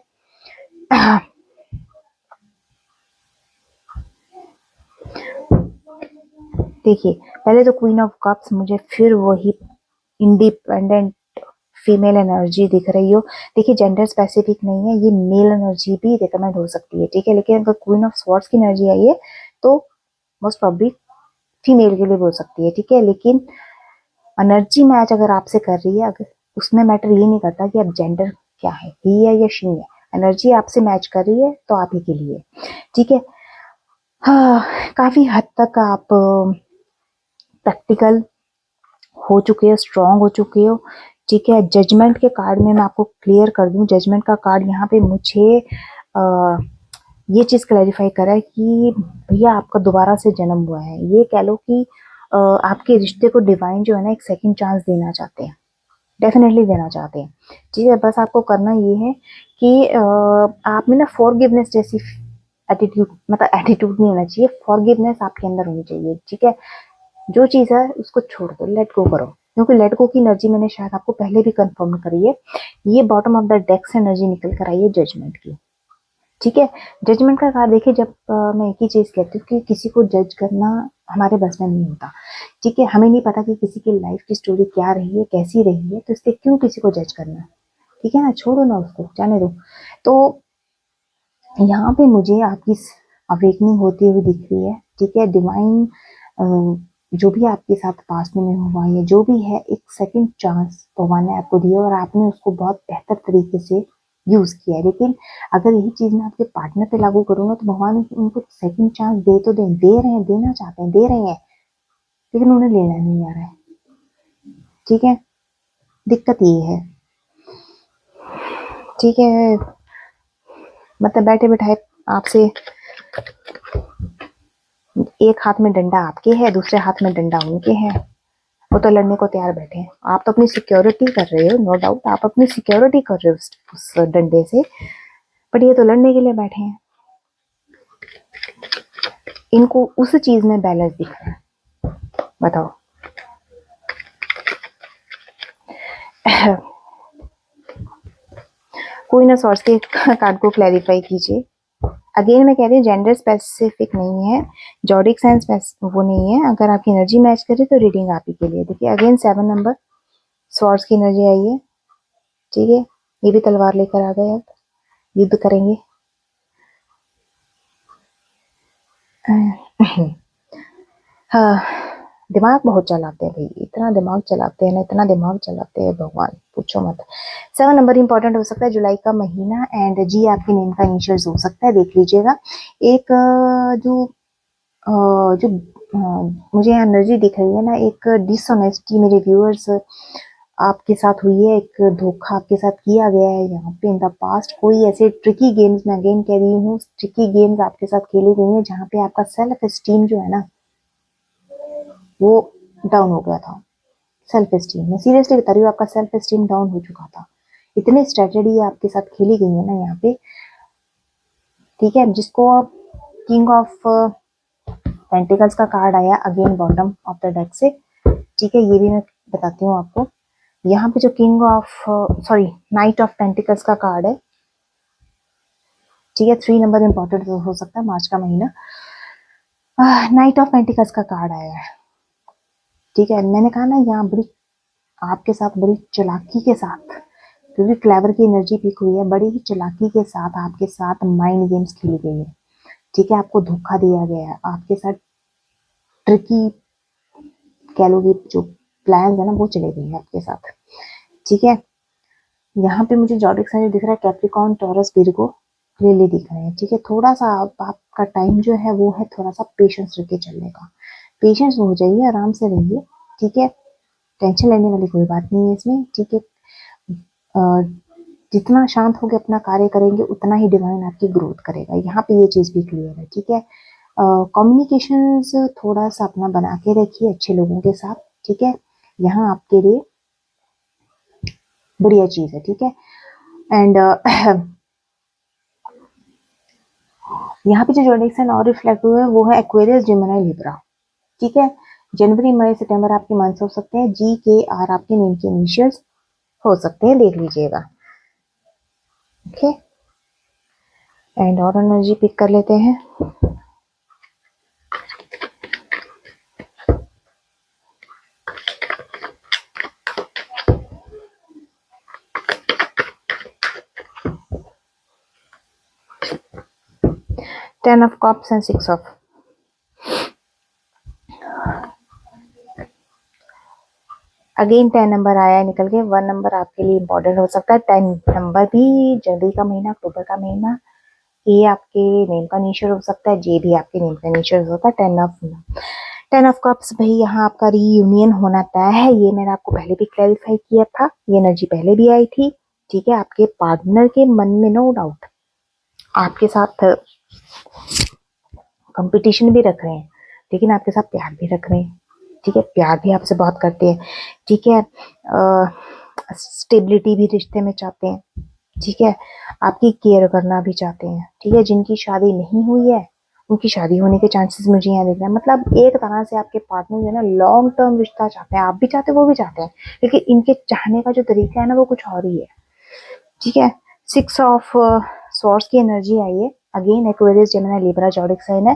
देखिए पहले तो क्वीन ऑफ कप्स, मुझे फिर वही इंडिपेंडेंट फीमेल एनर्जी दिख रही हो। देखिए जेंडर स्पेसिफिक नहीं है, ये मेल एनर्जी भी रिकमेंड हो सकती है। ठीक है, लेकिन अगर क्वीन ऑफ स्वॉर्ड्स की एनर्जी आई है तो मोस्ट प्रॉब्ली फीमेल के लिए बोल सकती है। ठीक है, लेकिन एनर्जी मैच अगर आपसे कर रही है, अगर उसमें मैटर ये नहीं करता कि अब जेंडर क्या है, ही है या शी है, एनर्जी आपसे मैच कर रही है तो आप ही के लिए। ठीक है, हाँ, काफी हद तक आप प्रैक्टिकल हो चुके हो, स्ट्रांग हो चुके हो। ठीक है, जजमेंट के कार्ड में मैं आपको क्लियर कर दूं, जजमेंट का कार्ड यहाँ पे मुझे ये चीज क्लैरिफाई करा है कि भैया आपका दोबारा से जन्म हुआ है। ये कह लो कि आपके रिश्ते को डिवाइन जो है ना एक सेकंड चांस देना चाहते हैं, डेफिनेटली देना चाहते हैं। ठीक है, बस आपको करना ये है कि आप में ना फॉरगिवनेस जैसी एटीट्यूड, मतलब एटीट्यूड नहीं होना चाहिए, फॉरगिवनेस आपके अंदर होनी चाहिए। ठीक है, जो चीज है उसको छोड़ दो, लेट गो करो, क्योंकि लेट गो की एनर्जी मैंने शायद आपको पहले भी कंफर्म करी है। ये बॉटम ऑफ द डेक से एनर्जी निकल कर आई है जजमेंट की। ठीक है, जजमेंट का कार्ड देखिए, जब मैं एक ही चीज कहती हूँ कि किसी को जज करना हमारे बस में नहीं होता। ठीक है, हमें नहीं पता कि किसी की लाइफ की स्टोरी क्या रही है, कैसी रही है, तो इसलिए क्यों किसी को जज करना। ठीक है ना, छोड़ो ना, उसको जाने दो। तो यहाँ पे मुझे आपकी अवेकनिंग होती हुई दिख रही है। ठीक है, डिवाइन जो भी आपके साथ पास्ट में हुआ है, जो भी है, एक सेकंड चांस भगवान ने आपको दिया और आपने उसको बहुत बेहतर तरीके से यूज किया है। लेकिन अगर यही चीज मैं आपके पार्टनर पे लागू करूंगा तो भगवान उनको सेकंड चांस दे तो दे रहे हैं, देना चाहते हैं, दे रहे हैं, लेकिन उन्हें लेना नहीं आ रहा है। ठीक है, दिक्कत ये है। ठीक है, मतलब बैठे बैठाए आपसे एक हाथ में डंडा आपके है, दूसरे हाथ में डंडा उनके है, वो तो लड़ने को तैयार बैठे हैं। आप तो अपनी सिक्योरिटी कर रहे हो, नो डाउट आप अपनी सिक्योरिटी कर रहे हो उस डंडे से, बट ये तो लड़ने के लिए बैठे हैं। इनको उस चीज में बैलेंस दिख रहा है, बताओ। कोई ना सोर्स के कार्ड को क्लैरिफाई कीजिए। अगेन मैं कह रही हूँ जेंडर स्पेसिफिक नहीं है, जॉडिक साइंस वो नहीं है। अगर आपकी एनर्जी मैच करे तो रीडिंग आप ही के लिए। देखिए अगेन 7 नंबर स्वॉर्ड्स की एनर्जी आई है। ठीक है, ये भी तलवार लेकर आ गए, अब युद्ध करेंगे। हाँ, दिमाग बहुत चलाते हैं भाई, इतना दिमाग चलाते हैं ना, इतना दिमाग चलाते हैं भगवान पूछो मत। 7 नंबर इंपॉर्टेंट हो सकता है, जुलाई का महीना, एंड जी आपके नेम का इनिशियल्स हो सकता है, देख लीजिएगा। एक जो मुझे एनर्जी दिख रही है ना, एक डिसऑनेस्टी मेरे व्यूअर्स आपके साथ हुई है, एक धोखा आपके साथ किया गया है यहाँ पे इन द पास्ट। कोई ऐसे ट्रिकी गेम्स, मैं अगेन कह रही हूँ, ट्रिकी गेम्स आपके साथ खेली गई है जहाँ पे आपका सेल्फ एस्टीम जो है ना वो डाउन हो गया था। सेल्फ एस्टीम, मैं सीरियसली बता रही हूँ, आपका सेल्फ एस्टीम डाउन हो चुका था। इतनी स्ट्रेटेजी आपके साथ खेली गई है ना यहाँ पे। ठीक है, जिसको किंग ऑफ पेंटिकल्स का कार्ड आया again bottom of the deck से। ठीक है, ये भी मैं बताती हूँ आपको। यहाँ पे जो king of sorry night of pentacles का कार्ड है, ठीक है। 3 नंबर इंपॉर्टेंट हो सकता है मार्च का महीना। नाइट ऑफ पेंटिकल्स का कार्ड आया है, ठीक है। मैंने कहा ना यहाँ बड़ी आपके साथ बड़ी चालाकी के साथ, क्योंकि क्लेवर की एनर्जी पिक हुई है, बड़ी ही चालाकी के साथ आपके साथ माइंड गेम्स खेली गई है, ठीक है। आपको धोखा दिया गया है, आपके साथ ट्रिकी कह लो कि जो प्लान है ना वो चले गए हैं आपके साथ, ठीक है। यहाँ पे मुझे जॉडिक साइन दिख रहा है, कैप्रिकॉर्न, टॉरस, विर्गो, लिली दिख रहे हैं, ठीक है। थोड़ा सा आपका टाइम जो है वो है थोड़ा सा पेशेंस रख के चलने का, पेशेंस हो जाइए, आराम से रहिए, ठीक है। टेंशन लेने वाली कोई बात नहीं है इसमें, ठीक है। जितना शांत होकर अपना कार्य करेंगे उतना ही डिवाइन आपकी ग्रोथ करेगा, यहाँ पे ये चीज भी क्लियर है, ठीक है। कम्युनिकेशंस थोड़ा सा अपना बना के रखिए अच्छे लोगों के साथ, ठीक है। यहाँ आपके लिए बढ़िया चीज है, ठीक है। एंड यहाँ पे जो जोडिक्स और रिफ्लेक्ट हुए हैं वो है एक्वेरियस, जेमिनी, लिब्रा, ठीक है। जनवरी, मई, सितंबर आपके मंथ्स हो सकते हैं, GKR आपके नेम के इनिशियल्स हो सकते हैं, देख लीजिएगा, ओके। एंड और एनर्जी पिक कर लेते हैं। Ten of cups and 6 of, again 10 number आया निकल के। 1 नंबर आपके लिए इंपॉर्टेंट हो सकता है, 10 नंबर भी। जनवरी का महीना, अक्टूबर का महीना, ए आपके नेम का इनिशियल हो सकता है, जे भी आपके नेम का इनिशियल होता है। 10 ऑफ कप्स भाई, यहाँ आपका रीयूनियन होना तय है, ये मैंने आपको पहले भी क्लैरिफाई किया था, ये एनर्जी पहले भी आई थी, ठीक है। आपके पार्टनर के मन में नो डाउट आपके साथ कंपटीशन भी रख रहे हैं, लेकिन आपके साथ प्यार भी रख रहे हैं, ठीक है। प्यार भी आपसे बहुत करते हैं, ठीक है। स्टेबिलिटी भी रिश्ते में चाहते हैं, ठीक है। आपकी केयर करना भी चाहते हैं, ठीक है। जिनकी शादी नहीं हुई है उनकी शादी होने के चांसेस मुझे यहाँ दिख रहे हैं, मतलब एक तरह से आपके पार्टनर जो है ना लॉन्ग टर्म रिश्ता चाहते हैं, आप भी चाहते हैं वो भी चाहते हैं, लेकिन इनके चाहने का जो तरीका है ना वो कुछ और ही है, ठीक है। 6 ऑफ स्वॉर्ड्स की एनर्जी आई है, again Aquarius, Gemini, Libra, zodiac sign है।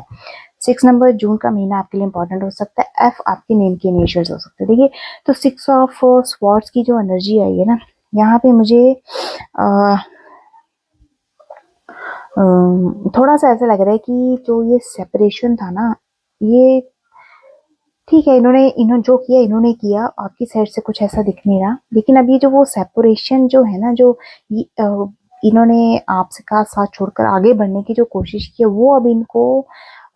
6 नंबर जून का महीना आपके लिए इंपॉर्टेंट हो सकता है, F आपके नेम के इनिशियल्स हो सकते हैं, देखिए। तो 6 ऑफ स्वॉर्ड्स की जो एनर्जी आई है ना, यहाँ पे मुझे थोड़ा सा ऐसा लग रहा है कि जो ये सेपरेशन था ना, ये ठीक है, इन्होंने जो किया इन्होंने किया, आपकी साइड से कुछ ऐसा दिख नहीं रहा, लेकिन अब ये जो वो सेपरेशन जो है ना, जो इन्होंने आपसे का साथ छोड़कर आगे बढ़ने की जो कोशिश की है, वो अब इनको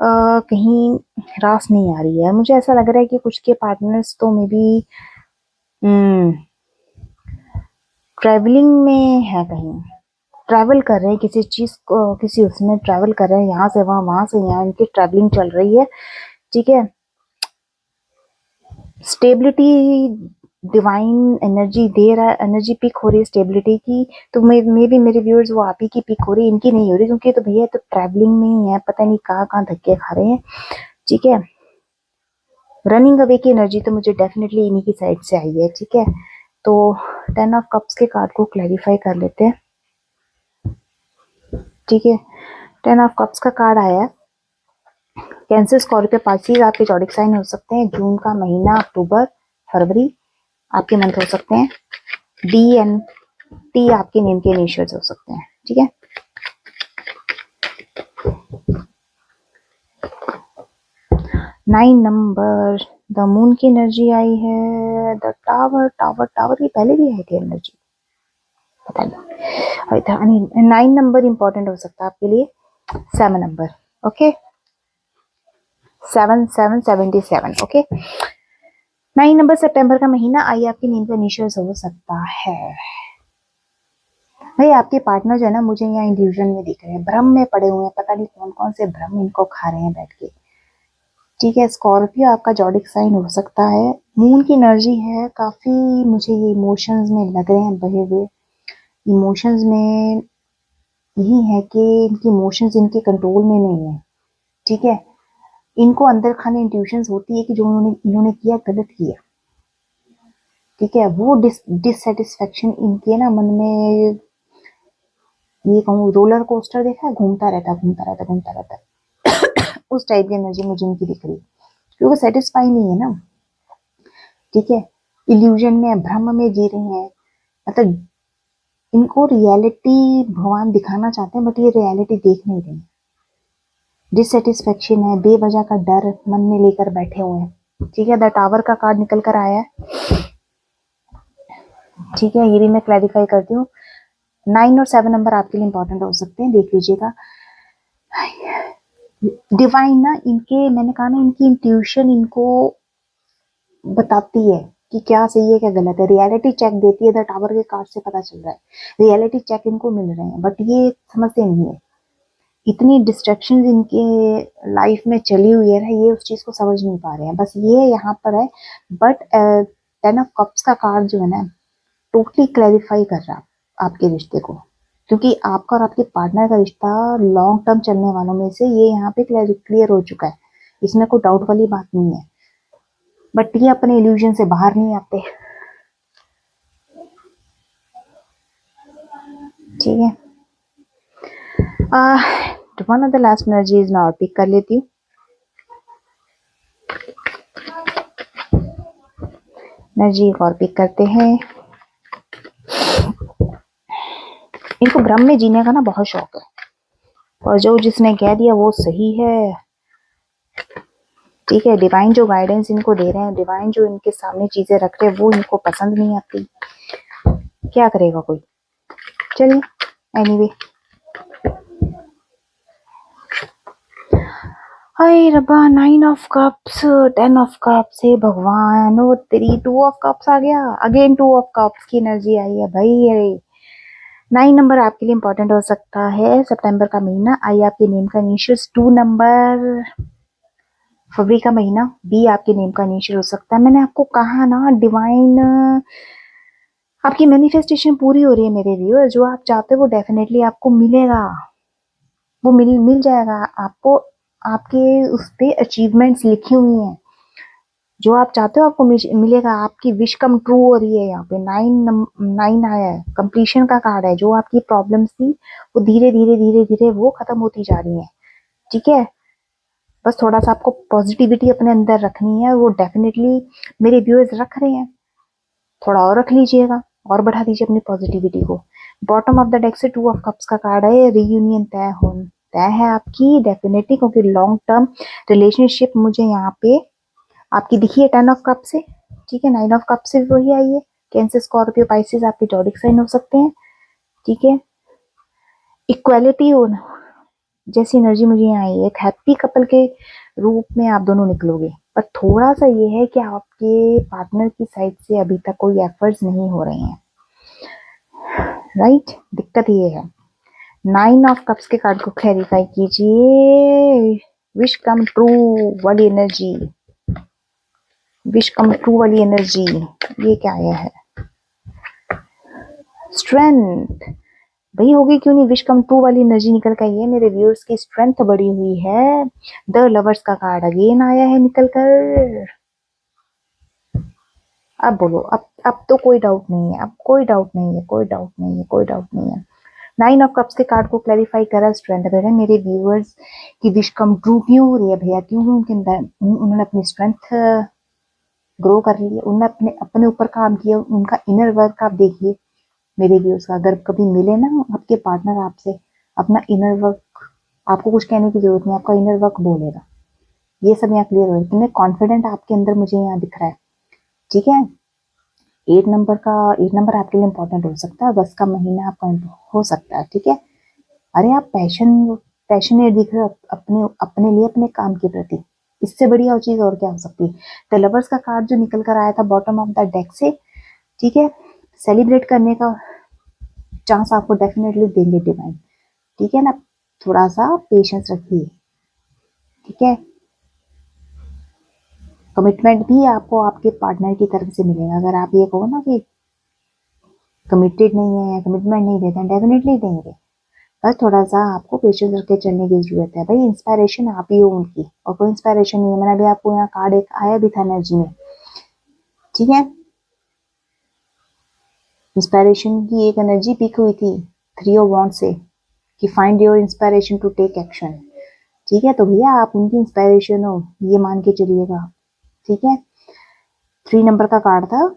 कहीं रास नहीं आ रही है। मुझे ऐसा लग रहा है कि कुछ के पार्टनर्स तो मे बी ट्रेवलिंग में है, कहीं ट्रैवल कर रहे हैं, किसी चीज को किसी उसमें ट्रैवल कर रहे हैं, यहाँ से वहां से यहाँ, इनकी ट्रैवलिंग चल रही है, ठीक है। स्टेबिलिटी डिवाइन एनर्जी दे रहा है, एनर्जी पिक हो रही है स्टेबिलिटी की, तो मे भी मेरे व्यूअर्स वो आप ही की पिक हो रही है, इनकी नहीं हो रही, क्योंकि तो भैया तो ट्रैवलिंग में ही है, पता नहीं कहाँ कहाँ धक्के खा रहे हैं, ठीक है। रनिंग अवे की एनर्जी तो मुझे डेफिनेटली इन्हीं की साइड से आई है, ठीक है। तो 10 ऑफ कप्स के कार्ड को क्लैरिफाई कर लेते हैं, ठीक है। 10 ऑफ कप्स का कार्ड आया है, कैंसर, स्कॉर्पियो, पार्सिस आपके जॉडिक साइन हो सकते हैं, जून का महीना, अक्टूबर, फरवरी आपके मंथ हो सकते हैं, DNT आपके नेम के इनिशियल्स हो सकते हैं, ठीक है। नाइन नंबर, द मून की एनर्जी आई है, द टावर, टावर की पहले भी आई थी एनर्जी, पता नहीं। 9 नंबर इंपॉर्टेंट हो सकता है आपके लिए, 7 नंबर, ओके, 7777, ओके। 9 नंबर, सितंबर का महीना, आई आपकी नींद का इनिशियल्स हो सकता है। भाई आपके पार्टनर जो है ना, मुझे यहाँ इंड्यूजन में दिख रहे हैं, भ्रम में पड़े हुए हैं, पता नहीं कौन कौन से भ्रम इनको खा रहे हैं बैठ के, ठीक है। स्कॉर्पियो आपका जॉडिक साइन हो सकता है, मून की एनर्जी है, काफी मुझे ये इमोशंस में लग रहे हैं बहे हुए, इमोशंस में यही है कि इनकी इमोशंस इनके कंट्रोल में नहीं है, ठीक है। इनको अंदर खाने इंट्यूशंस होती है कि जो इन्होंने किया गलत किया, ठीक है। वो डिससेटिस्फेक्शन इनके ना मन में ये कहूँ रोलर कोस्टर देखा है, घूमता रहता है घूमता रहता है घूमता रहता है उस टाइप की एनर्जी मुझे इनकी दिख रही है, क्योंकि सेटिस्फाई नहीं है ना, ठीक है। इल्यूजन में, भ्रम में जी रही हैं, मतलब इनको रियलिटी भगवान दिखाना चाहते हैं बट ये रियलिटी देख नहीं रहे। डिससेटिस्फेक्शन है, बेवजह का डर मन में लेकर बैठे हुए हैं, ठीक है। द टावर का कार्ड निकल कर आया है, ठीक है। ये भी मैं क्लैरिफाई करती हूँ। 9 और 7 नंबर आपके लिए इंपॉर्टेंट हो सकते हैं, देख लीजिएगा। डिवाइन ना इनके, मैंने कहा ना, इनकी इंट्यूशन इनको बताती है कि क्या सही है क्या गलत है, रियलिटी चेक देती है। द टावर के कार्ड से पता चल रहा है रियलिटी चेक इनको मिल रहे हैं, बट ये समझते नहीं है। इतनी डिस्ट्रैक्शन इनके लाइफ में चली हुई है ना, ये उस चीज को समझ नहीं पा रहे हैं, बस ये यहाँ पर है। बट 10 ऑफ कप्स का कार्ड जो है ना, टोटली क्लैरिफाई कर रहा है आपके रिश्ते को, क्योंकि आपका और आपके पार्टनर का रिश्ता लॉन्ग टर्म चलने वालों में से ये यहाँ पे क्लियर हो चुका है, इसमें कोई डाउट वाली बात नहीं है। बट ये अपने इल्यूजन से बाहर नहीं आते, ठीक है। One of the last energies मैं और पिक कर लेती हूँ। एनर्जी एक और पिक करते हैं। इनको भ्रम में जीने का ना बहुत शौक है, और जो जिसने कह दिया वो सही है, ठीक है। डिवाइन जो गाइडेंस इनको दे रहे हैं, डिवाइन जो इनके सामने चीजें रख रहे हैं, वो इनको पसंद नहीं आती। क्या करेगा कोई, चलिए एनीवे। हाय रब्बा, 9 ऑफ कप्स, 10 ऑफ कप्स है भगवान, ओ तेरी 2 ऑफ कप्स आ गया, अगेन 2 ऑफ कप्स की एनर्जी आई है भाई। अरे 9 नंबर आपके लिए इंपॉर्टेंट हो सकता है। सितंबर का महीना, आई आपके नेम का इनिशियल्स 2 नंबर। फरवरी का महीना, बी आपके नेम का इनिशियल हो सकता है। मैंने आपको कहा ना, डिवाइन आपकी मैनिफेस्टेशन पूरी हो रही है मेरे व्यूअर। जो आप चाहते हो वो डेफिनेटली आपको मिलेगा, वो मिल जाएगा आपको। आपके उस पे अचीवमेंट्स लिखी हुई हैं, जो आप चाहते हो आपको मिलेगा। आपकी विश कम ट्रू हो रही है। यहाँ पे 9 आया है, कंप्लीशन का कार्ड है। जो आपकी प्रॉब्लम्स थी वो धीरे धीरे धीरे धीरे वो खत्म होती जा रही है, ठीक है। बस थोड़ा सा आपको पॉजिटिविटी अपने अंदर रखनी है, वो डेफिनेटली मेरे व्यूअर्स रख रहे हैं। थोड़ा और रख लीजिएगा, और बढ़ा दीजिए अपनी पॉजिटिविटी को। बॉटम ऑफ द डेक से 2 ऑफ कप्स का कार्ड है। रियूनियन तय है आपकी डेफिनेटली, क्योंकि लॉन्ग टर्म रिलेशनशिप मुझे यहाँ पे आपकी दिखी है 10 ऑफ कप से, ठीक है। 9 ऑफ कप से भी वही आई है। कैंसर, स्कॉर्पियो, पाइसिस आपके जॉडिक साइन हो सकते हैं, ठीक है। इक्वालिटी हो जैसी एनर्जी मुझे यहाँ आई है। एक हैप्पी कपल के रूप में आप दोनों निकलोगे, पर थोड़ा सा ये है कि आपके पार्टनर की साइड से अभी तक कोई एफर्ट्स नहीं हो रहे हैं, राइट। दिक्कत ये है। 9 ऑफ कप्स के कार्ड को क्लैरिफाई कीजिए। विश कम ट्रू वाली एनर्जी, विश कम ट्रू वाली एनर्जी, ये क्या आया है? स्ट्रेंथ। वही होगी क्यों नहीं, विश कम ट्रू वाली एनर्जी निकल कर आई है। मेरे व्यूअर्स की स्ट्रेंथ बढ़ी हुई है। द लवर्स का कार्ड अगेन आया है निकल कर। अब बोलो, अब तो कोई डाउट नहीं है, अब कोई डाउट नहीं है, कोई डाउट नहीं है, कोई डाउट नहीं है। 9 ऑफ कप्स के कार्ड को क्लैरिफाई करा, स्ट्रेंथ बढ़ है। मेरे व्यूअर्स की विश कम ट्रू क्यों हो रही है भैया? क्यों उनके अंदर उन्होंने अपनी स्ट्रेंथ ग्रो कर ली है, उन्होंने अपने अपने ऊपर काम किया। उनका इनर वर्क आप देखिए मेरे व्यूअर्स का। अगर कभी मिले ना आपके पार्टनर आपसे, अपना इनर वर्क, आपको कुछ कहने की जरूरत नहीं, आपका इनर वर्क बोलेगा। ये सब यहाँ क्लियर हो रहा है। कितने कॉन्फिडेंट आपके अंदर मुझे यहाँ दिख रहा है, ठीक है। 8 नंबर आपके लिए इंपॉर्टेंट हो सकता है। अगस्त का महीना आपका हो सकता है, ठीक है। अरे आप पैशनेट दिख रहे हो अपने अपने लिए, अपने काम के प्रति। इससे बड़ी और चीज और क्या हो सकती है? द लवर्स का कार्ड जो निकल कर आया था बॉटम ऑफ द डेक से, ठीक है। सेलिब्रेट करने का चांस आपको डेफिनेटली देंगे डिवाइन, ठीक है ना। थोड़ा सा पेशेंस रखिए, ठीक है। कमिटमेंट भी आपको आपके पार्टनर की तरफ से मिलेगा। अगर आप ये कहो ना कि कमिटेड नहीं है, कमिटमेंट नहीं देते हैं, डेफिनेटली देंगे। बस थोड़ा सा आपको पेशेंस रख के चलने की जरूरत है भाई। इंस्पायरेशन आप ही हो उनकी, और कोई इंस्पायरेशन नहीं है। मैंने अभी आपको यहाँ कार्ड एक आया भी था एनर्जी में, ठीक है। इंस्पायरेशन की एक एनर्जी पिक हुई थी 3 ऑफ वॉन्ड से, कि find your inspiration to take action. ठीक है, तो भैया आप उनकी इंस्पायरेशन हो, ये मान के चलिएगा। ठीक है, 3 नंबर का कार्ड था,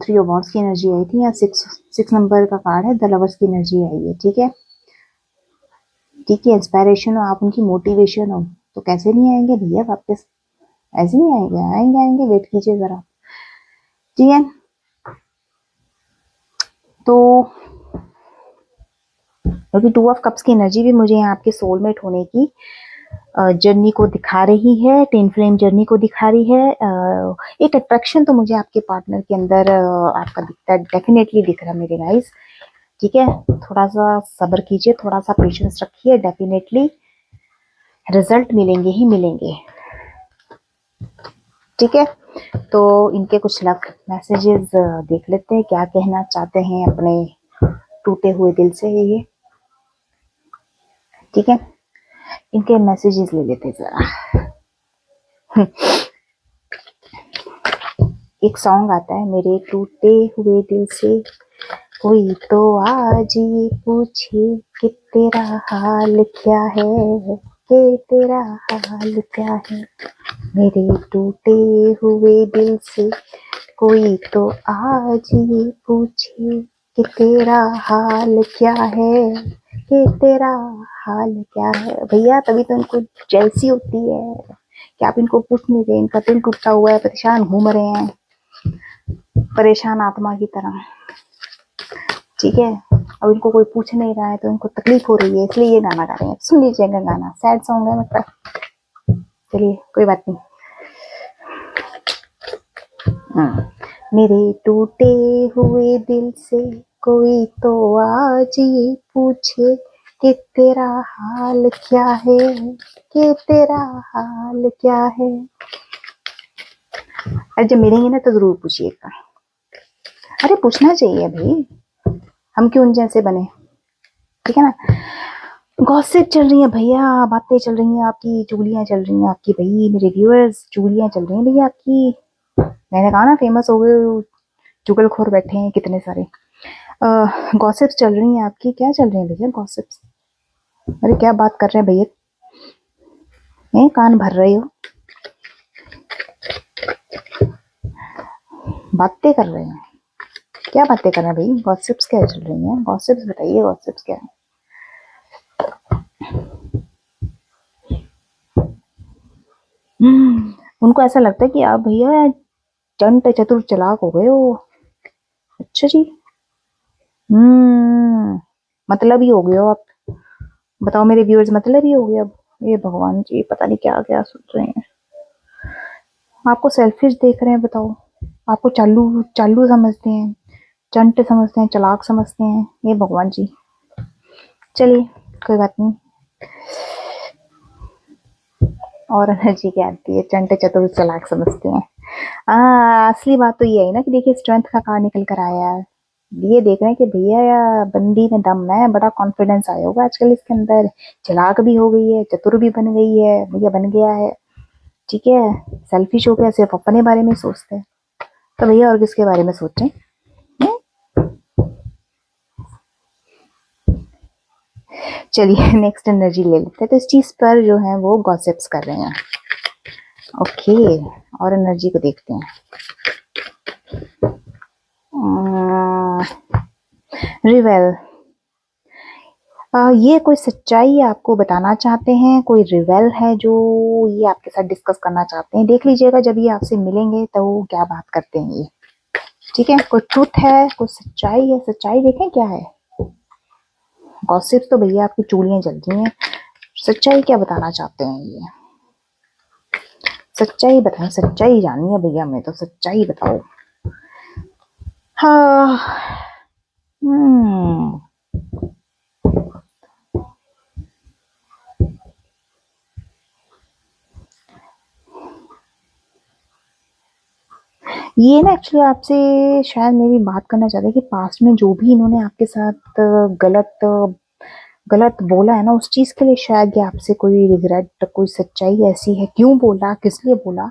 3 ऑफ वॉन्ड्स की एनर्जी आई थी, या 6 नंबर का कार्ड है, द लवर्स की एनर्जी आई है। ठीक है, ठीक है, इंस्पायरेशन हो आप, उनकी मोटिवेशन हो, तो कैसे नहीं आएंगे भैया वापस, ऐसे नहीं आएंगे, आएंगे आएंगे, वेट कीजिए जरा। ठीक है, तो क्योंकि 2 ऑफ कप्स की एनर्जी भी मुझे यहाँ आपके सोलमेट होने की जर्नी को दिखा रही है, ट्विन फ्लेम जर्नी को दिखा रही है। एक अट्रैक्शन तो मुझे आपके पार्टनर के अंदर आपका दिखता है, डेफिनेटली दिख रहा है मेरे गाइस। ठीक है, थोड़ा सा सब्र कीजिए, थोड़ा सा पेशेंस रखिए, डेफिनेटली रिजल्ट मिलेंगे ही मिलेंगे। ठीक है, तो इनके कुछ लव मैसेजेस देख लेते हैं, क्या कहना चाहते हैं अपने टूटे हुए दिल से ये। ठीक है, इनके मैसेजेस ले लेते हैं जरा। एक सॉन्ग आता है, मेरे टूटे हुए दिल से कोई तो आज ये पूछे कि तेरा हाल क्या है, कि तेरा हाल क्या है। मेरे टूटे हुए दिल से कोई तो आज ये पूछे कि तेरा हाल क्या है, कि तेरा हाल क्या है। भैया तभी तो इनको जेलसी होती है कि आप इनको पूछ नहीं रहे, इनका दिल टूटा हुआ है, परेशान घूम रहे हैं, परेशान आत्मा की तरह। ठीक है, अब इनको कोई पूछ नहीं रहा है तो इनको तकलीफ हो रही है, इसलिए ये गाना गा रहे हैं। सुन लीजिएगा गाना, सैड सॉन्ग है मतलब, चलिए कोई बात नहीं। मेरे टूटे हुए दिल से कोई तो आज ये पूछे कि तेरा हाल क्या है, कि तेरा हाल क्या है। अरे जब मिलेंगे ना तो जरूर पूछिएगा। अरे पूछना चाहिए भाई, हम क्यों उन जैसे बने। ठीक है ना, गॉसिप चल रही है भैया, बातें चल रही हैं आपकी, चुगलियां चल रही हैं आपकी भाई, मेरे व्यूअर्स, चुगलियां चल रही हैं भैया आपकी। मैंने कहा ना फेमस हो गए, चुगलखोर बैठे हैं कितने सारे। गॉसिप्स चल रही हैं आपकी, क्या चल रही है भैया गॉसिप्स। अरे क्या बात कर रहे हैं भैया, कान भर रहे हो, बातें कर रहे हैं, क्या बातें कर रहे हैं भाई, गॉसिप्स क्या चल रही हैं, गॉसिप्स बताइए, गॉसिप्स क्या है। उनको ऐसा लगता है कि आप भैया चंट चतुर चालाक हो गए हो। अच्छा जी, मतलब ही हो गए हो आप। बताओ मेरे व्यूअर्स, मतलब ही हो गया अब। ये भगवान जी, पता नहीं क्या क्या सोच रहे हैं, आपको सेल्फिश देख रहे हैं। बताओ, आपको चालू चालू समझते हैं, चंट समझते हैं, चालाक समझते हैं, ये भगवान जी। चलिए कोई बात नहीं, और एनर्जी क्या आती है, चंट चतुर चालाक समझते हैं। असली बात तो ये है ना कि देखिए स्ट्रेंथ का कार्ड निकल कर आया है। ये देख रहे हैं कि भैया या बंदी में दम है, बड़ा कॉन्फिडेंस आया होगा आजकल इसके अंदर, चालाक भी हो गई है, चतुर भी बन गई है, भैया बन गया है। ठीक है, सेल्फिश हो गया, सिर्फ अपने बारे में सोचते हैं, तो भैया और किसके बारे में सोचें। चलिए नेक्स्ट एनर्जी ले लेते हैं, तो इस चीज पर जो है वो गॉसिप्स कर रहे हैं। ओके, और एनर्जी को देखते हैं। रिवेल, ये कोई सच्चाई आपको बताना चाहते हैं, कोई रिवेल है जो ये आपके साथ डिस्कस करना चाहते हैं। देख लीजिएगा जब ये आपसे मिलेंगे तो वो क्या बात करते हैं ये। ठीक है, कोई ट्रुथ है, कोई सच्चाई है, सच्चाई देखें क्या है। गॉसिप्स तो भैया आपकी चूड़ियां जल रही हैं, सच्चाई क्या बताना चाहते हैं ये, सच्चाई बताएं, सच्चाई जाननी है भैया, मैं तो सच्चाई बताओ। हाँ, ये ना एक्चुअली आपसे शायद मेरी बात करना चाहते हैं कि पास्ट में जो भी इन्होंने आपके साथ गलत गलत बोला है ना, उस चीज के लिए शायद ये आपसे कोई रिग्रेट, कोई सच्चाई ऐसी है, क्यों बोला, किस लिए बोला,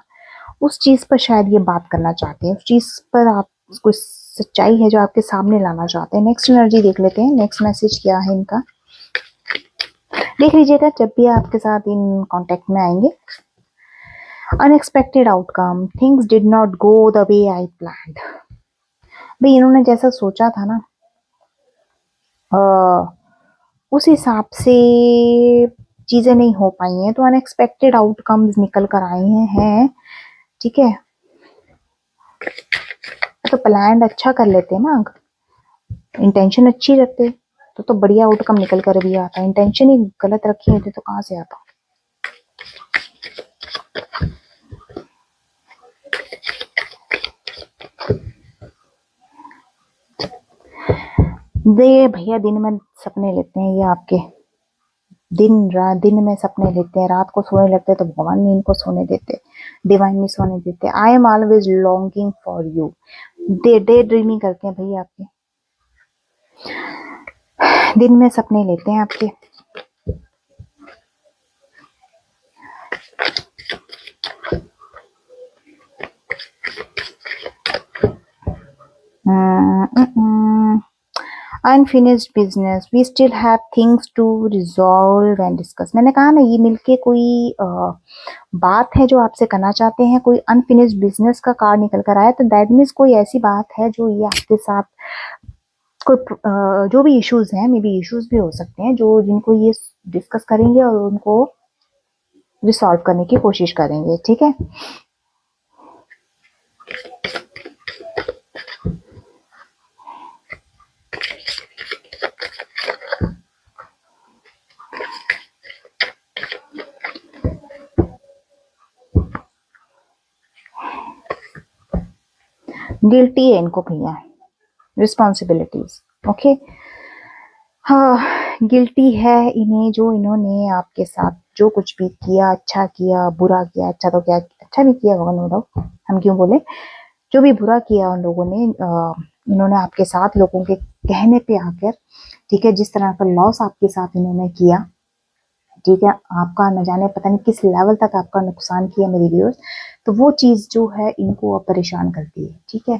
उस चीज पर शायद ये बात करना चाहते हैं, उस चीज पर आप कोई सच्चाई है जो आपके सामने लाना चाहते हैं। नेक्स्ट एनर्जी देख लेते हैं, नेक्स्ट मैसेज क्या है इनका। देख लीजिएगा जब भी आपके साथ इन कांटेक्ट में आएंगे। Unexpected outcome, things did not go the way I planned. भाई इन्होंने जैसा सोचा था ना, उस हिसाब से चीजें नहीं हो पाई हैं, तो अनएक्सपेक्टेड आउटकम्स निकल कर आए हैं। ठीक है, तो प्लान अच्छा कर लेते हैं ना, इंटेंशन अच्छी रखते तो बढ़िया आउटकम निकल कर भी आता। इंटेंशन ही गलत रखी होती तो कहाँ से आता। दे भैया दिन में सपने लेते हैं ये आपके, दिन में सपने लेते हैं, रात को सोने लगते हैं तो भगवान नहीं इनको सोने देते, डिवाइन नहीं सोने देते। I am always longing for you. Day dreaming करते हैं भैया आपके, दिन में सपने लेते हैं आपके। Unfinished business, we still have things to resolve and discuss. मैंने कहा ना, ये मिलके कोई बात है जो आपसे करना चाहते हैं। कोई अनफिनिश्ड बिजनेस का कार्ड निकल कर आया, तो दैट मीन्स कोई ऐसी बात है जो ये आपके साथ कोई जो भी इश्यूज हैं, मे बी इश्यूज भी हो सकते हैं, जो जिनको ये डिस्कस करेंगे और उनको रिसॉल्व करने की कोशिश करेंगे। ठीक है, गिल्टी है इनको भैया, रिस्पॉन्सिबिलिटीज। ओके, हाँ गिल्टी है इन्हें, जो इन्होंने आपके साथ जो कुछ भी किया, अच्छा किया बुरा किया, अच्छा तो क्या अच्छा नहीं किया होगा नो डाउट, हम क्यों बोले, जो भी बुरा किया उन लोगों ने, इन्होंने आपके साथ लोगों के कहने पे आकर, ठीक है, जिस तरह का लॉस आपके साथ इन्होंने किया, ठीक है, आपका न जाने पता नहीं किस लेवल तक आपका नुकसान किया मेरे व्यूअर्स, तो वो चीज जो है इनको अब परेशान करती है। ठीक है,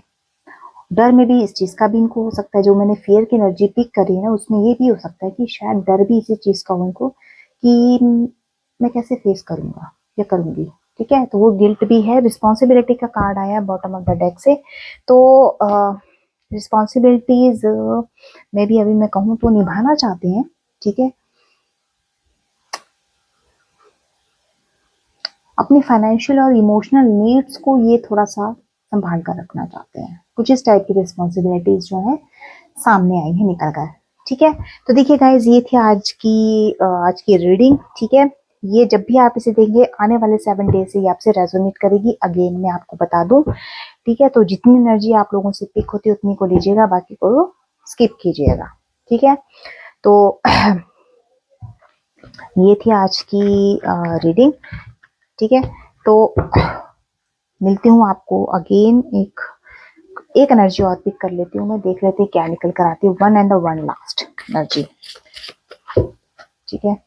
डर में भी इस चीज का भी इनको हो सकता है, जो मैंने फियर की एनर्जी पिक करी है ना, उसमें ये भी हो सकता है कि शायद डर भी इसी चीज का हो इनको, कि मैं कैसे फेस करूंगा या करूंगी। ठीक है, तो वो गिल्ट भी है। रिस्पॉन्सिबिलिटी का कार्ड आया बॉटम ऑफ द डेक से, तो रिस्पॉन्सिबिलिटीज में भी अभी मैं कहूँ तो निभाना चाहते हैं। ठीक है, अपनी फाइनेंशियल और इमोशनल नीड्स को ये थोड़ा सा संभाल कर रखना चाहते हैं। कुछ इस टाइप की रिस्पॉन्सिबिलिटीज जो है सामने आई है निकल कर। ठीक है, तो देखिए गाइज, ये थी आज की रीडिंग। ठीक है, ये जब भी आप इसे देंगे आने वाले 7 डेज से ये आपसे रेजोनेट करेगी, अगेन मैं आपको बता दूं। ठीक है, तो जितनी एनर्जी आप लोगों से पिक होती है उतनी को लीजिएगा, बाकी को स्किप कीजिएगा। ठीक है, तो ये थी आज की रीडिंग। ठीक है, तो मिलती हूँ आपको अगेन, एक एनर्जी और पिक कर लेती हूँ मैं, देख लेते हैं क्या निकल कर आती है। One and the one last energy. ठीक है,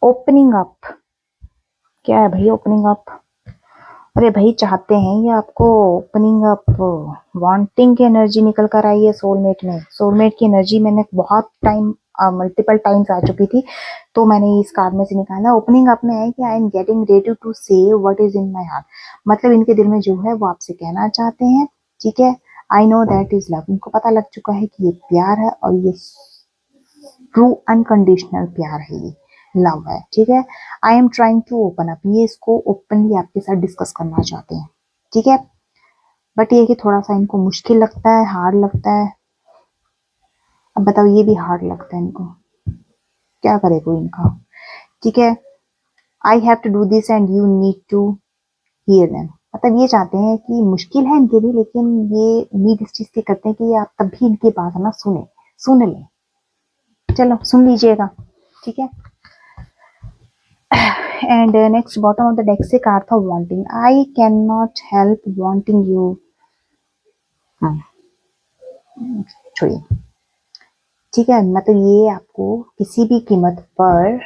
ओपनिंग अप। क्या है भाई ओपनिंग अप? अरे भाई चाहते हैं ये आपको ओपनिंग अप, वांटिंग की एनर्जी निकल कर आई है सोलमेट में। सोलमेट की एनर्जी मैंने बहुत टाइम मल्टीपल टाइम्स आ चुकी थी, तो मैंने इस कार्ड में से निकाला। ओपनिंग अप में है कि I am getting ready to say what is in my heart, मतलब इनके दिल में जो है वो आपसे कहना चाहते हैं। ठीक है, I know that is love, इनको पता लग चुका है कि ये प्यार है, और ये ट्रू अनकंडीशनल प्यार है, ये लव है। ठीक है, I am trying to open up, ये इसको ओपनली आपके साथ डिस्कस करना चाहते हैं। ठीक है, बट ये कि थोड़ा सा इनको मुश्किल लगता है, हार्ड लगता है। अब बताओ, ये भी हार्ड लगता है इनको, क्या करे कोई इनका। ठीक है, I have to do this and you need to hear them, मतलब ये चाहते हैं कि मुश्किल है इनके लिए, लेकिन ये उम्मीद इस चीज की करते हैं कि आप तब भी इनकी बात ना सुन ले। चलो सुन लीजिएगा। ठीक है, and next bottom of the deck से कार्ड था wanting. I can not help wanting you. छोड़िए। ठीक है, मतलब ये आपको किसी भी कीमत पर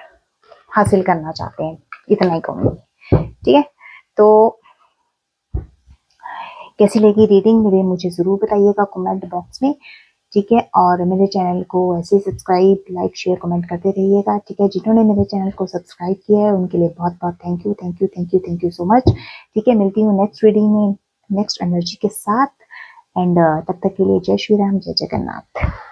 हासिल करना चाहते हैं, इतना ही कहूंगी। ठीक है, तो कैसी लगी रीडिंग मेरे मुझे ज़रूर बताइएगा कमेंट बॉक्स में, ठीक है। और मेरे चैनल को ऐसे सब्सक्राइब, लाइक, शेयर, कमेंट करते रहिएगा, ठीक है। जिन्होंने मेरे चैनल को सब्सक्राइब किया है उनके लिए बहुत बहुत thank you, thank you, thank you, thank you so much, ठीक है। मिलती हूँ नेक्स्ट रीडिंग में नेक्स्ट एनर्जी के साथ, एंड तब तक के लिए जय श्री राम, जय जगन्नाथ।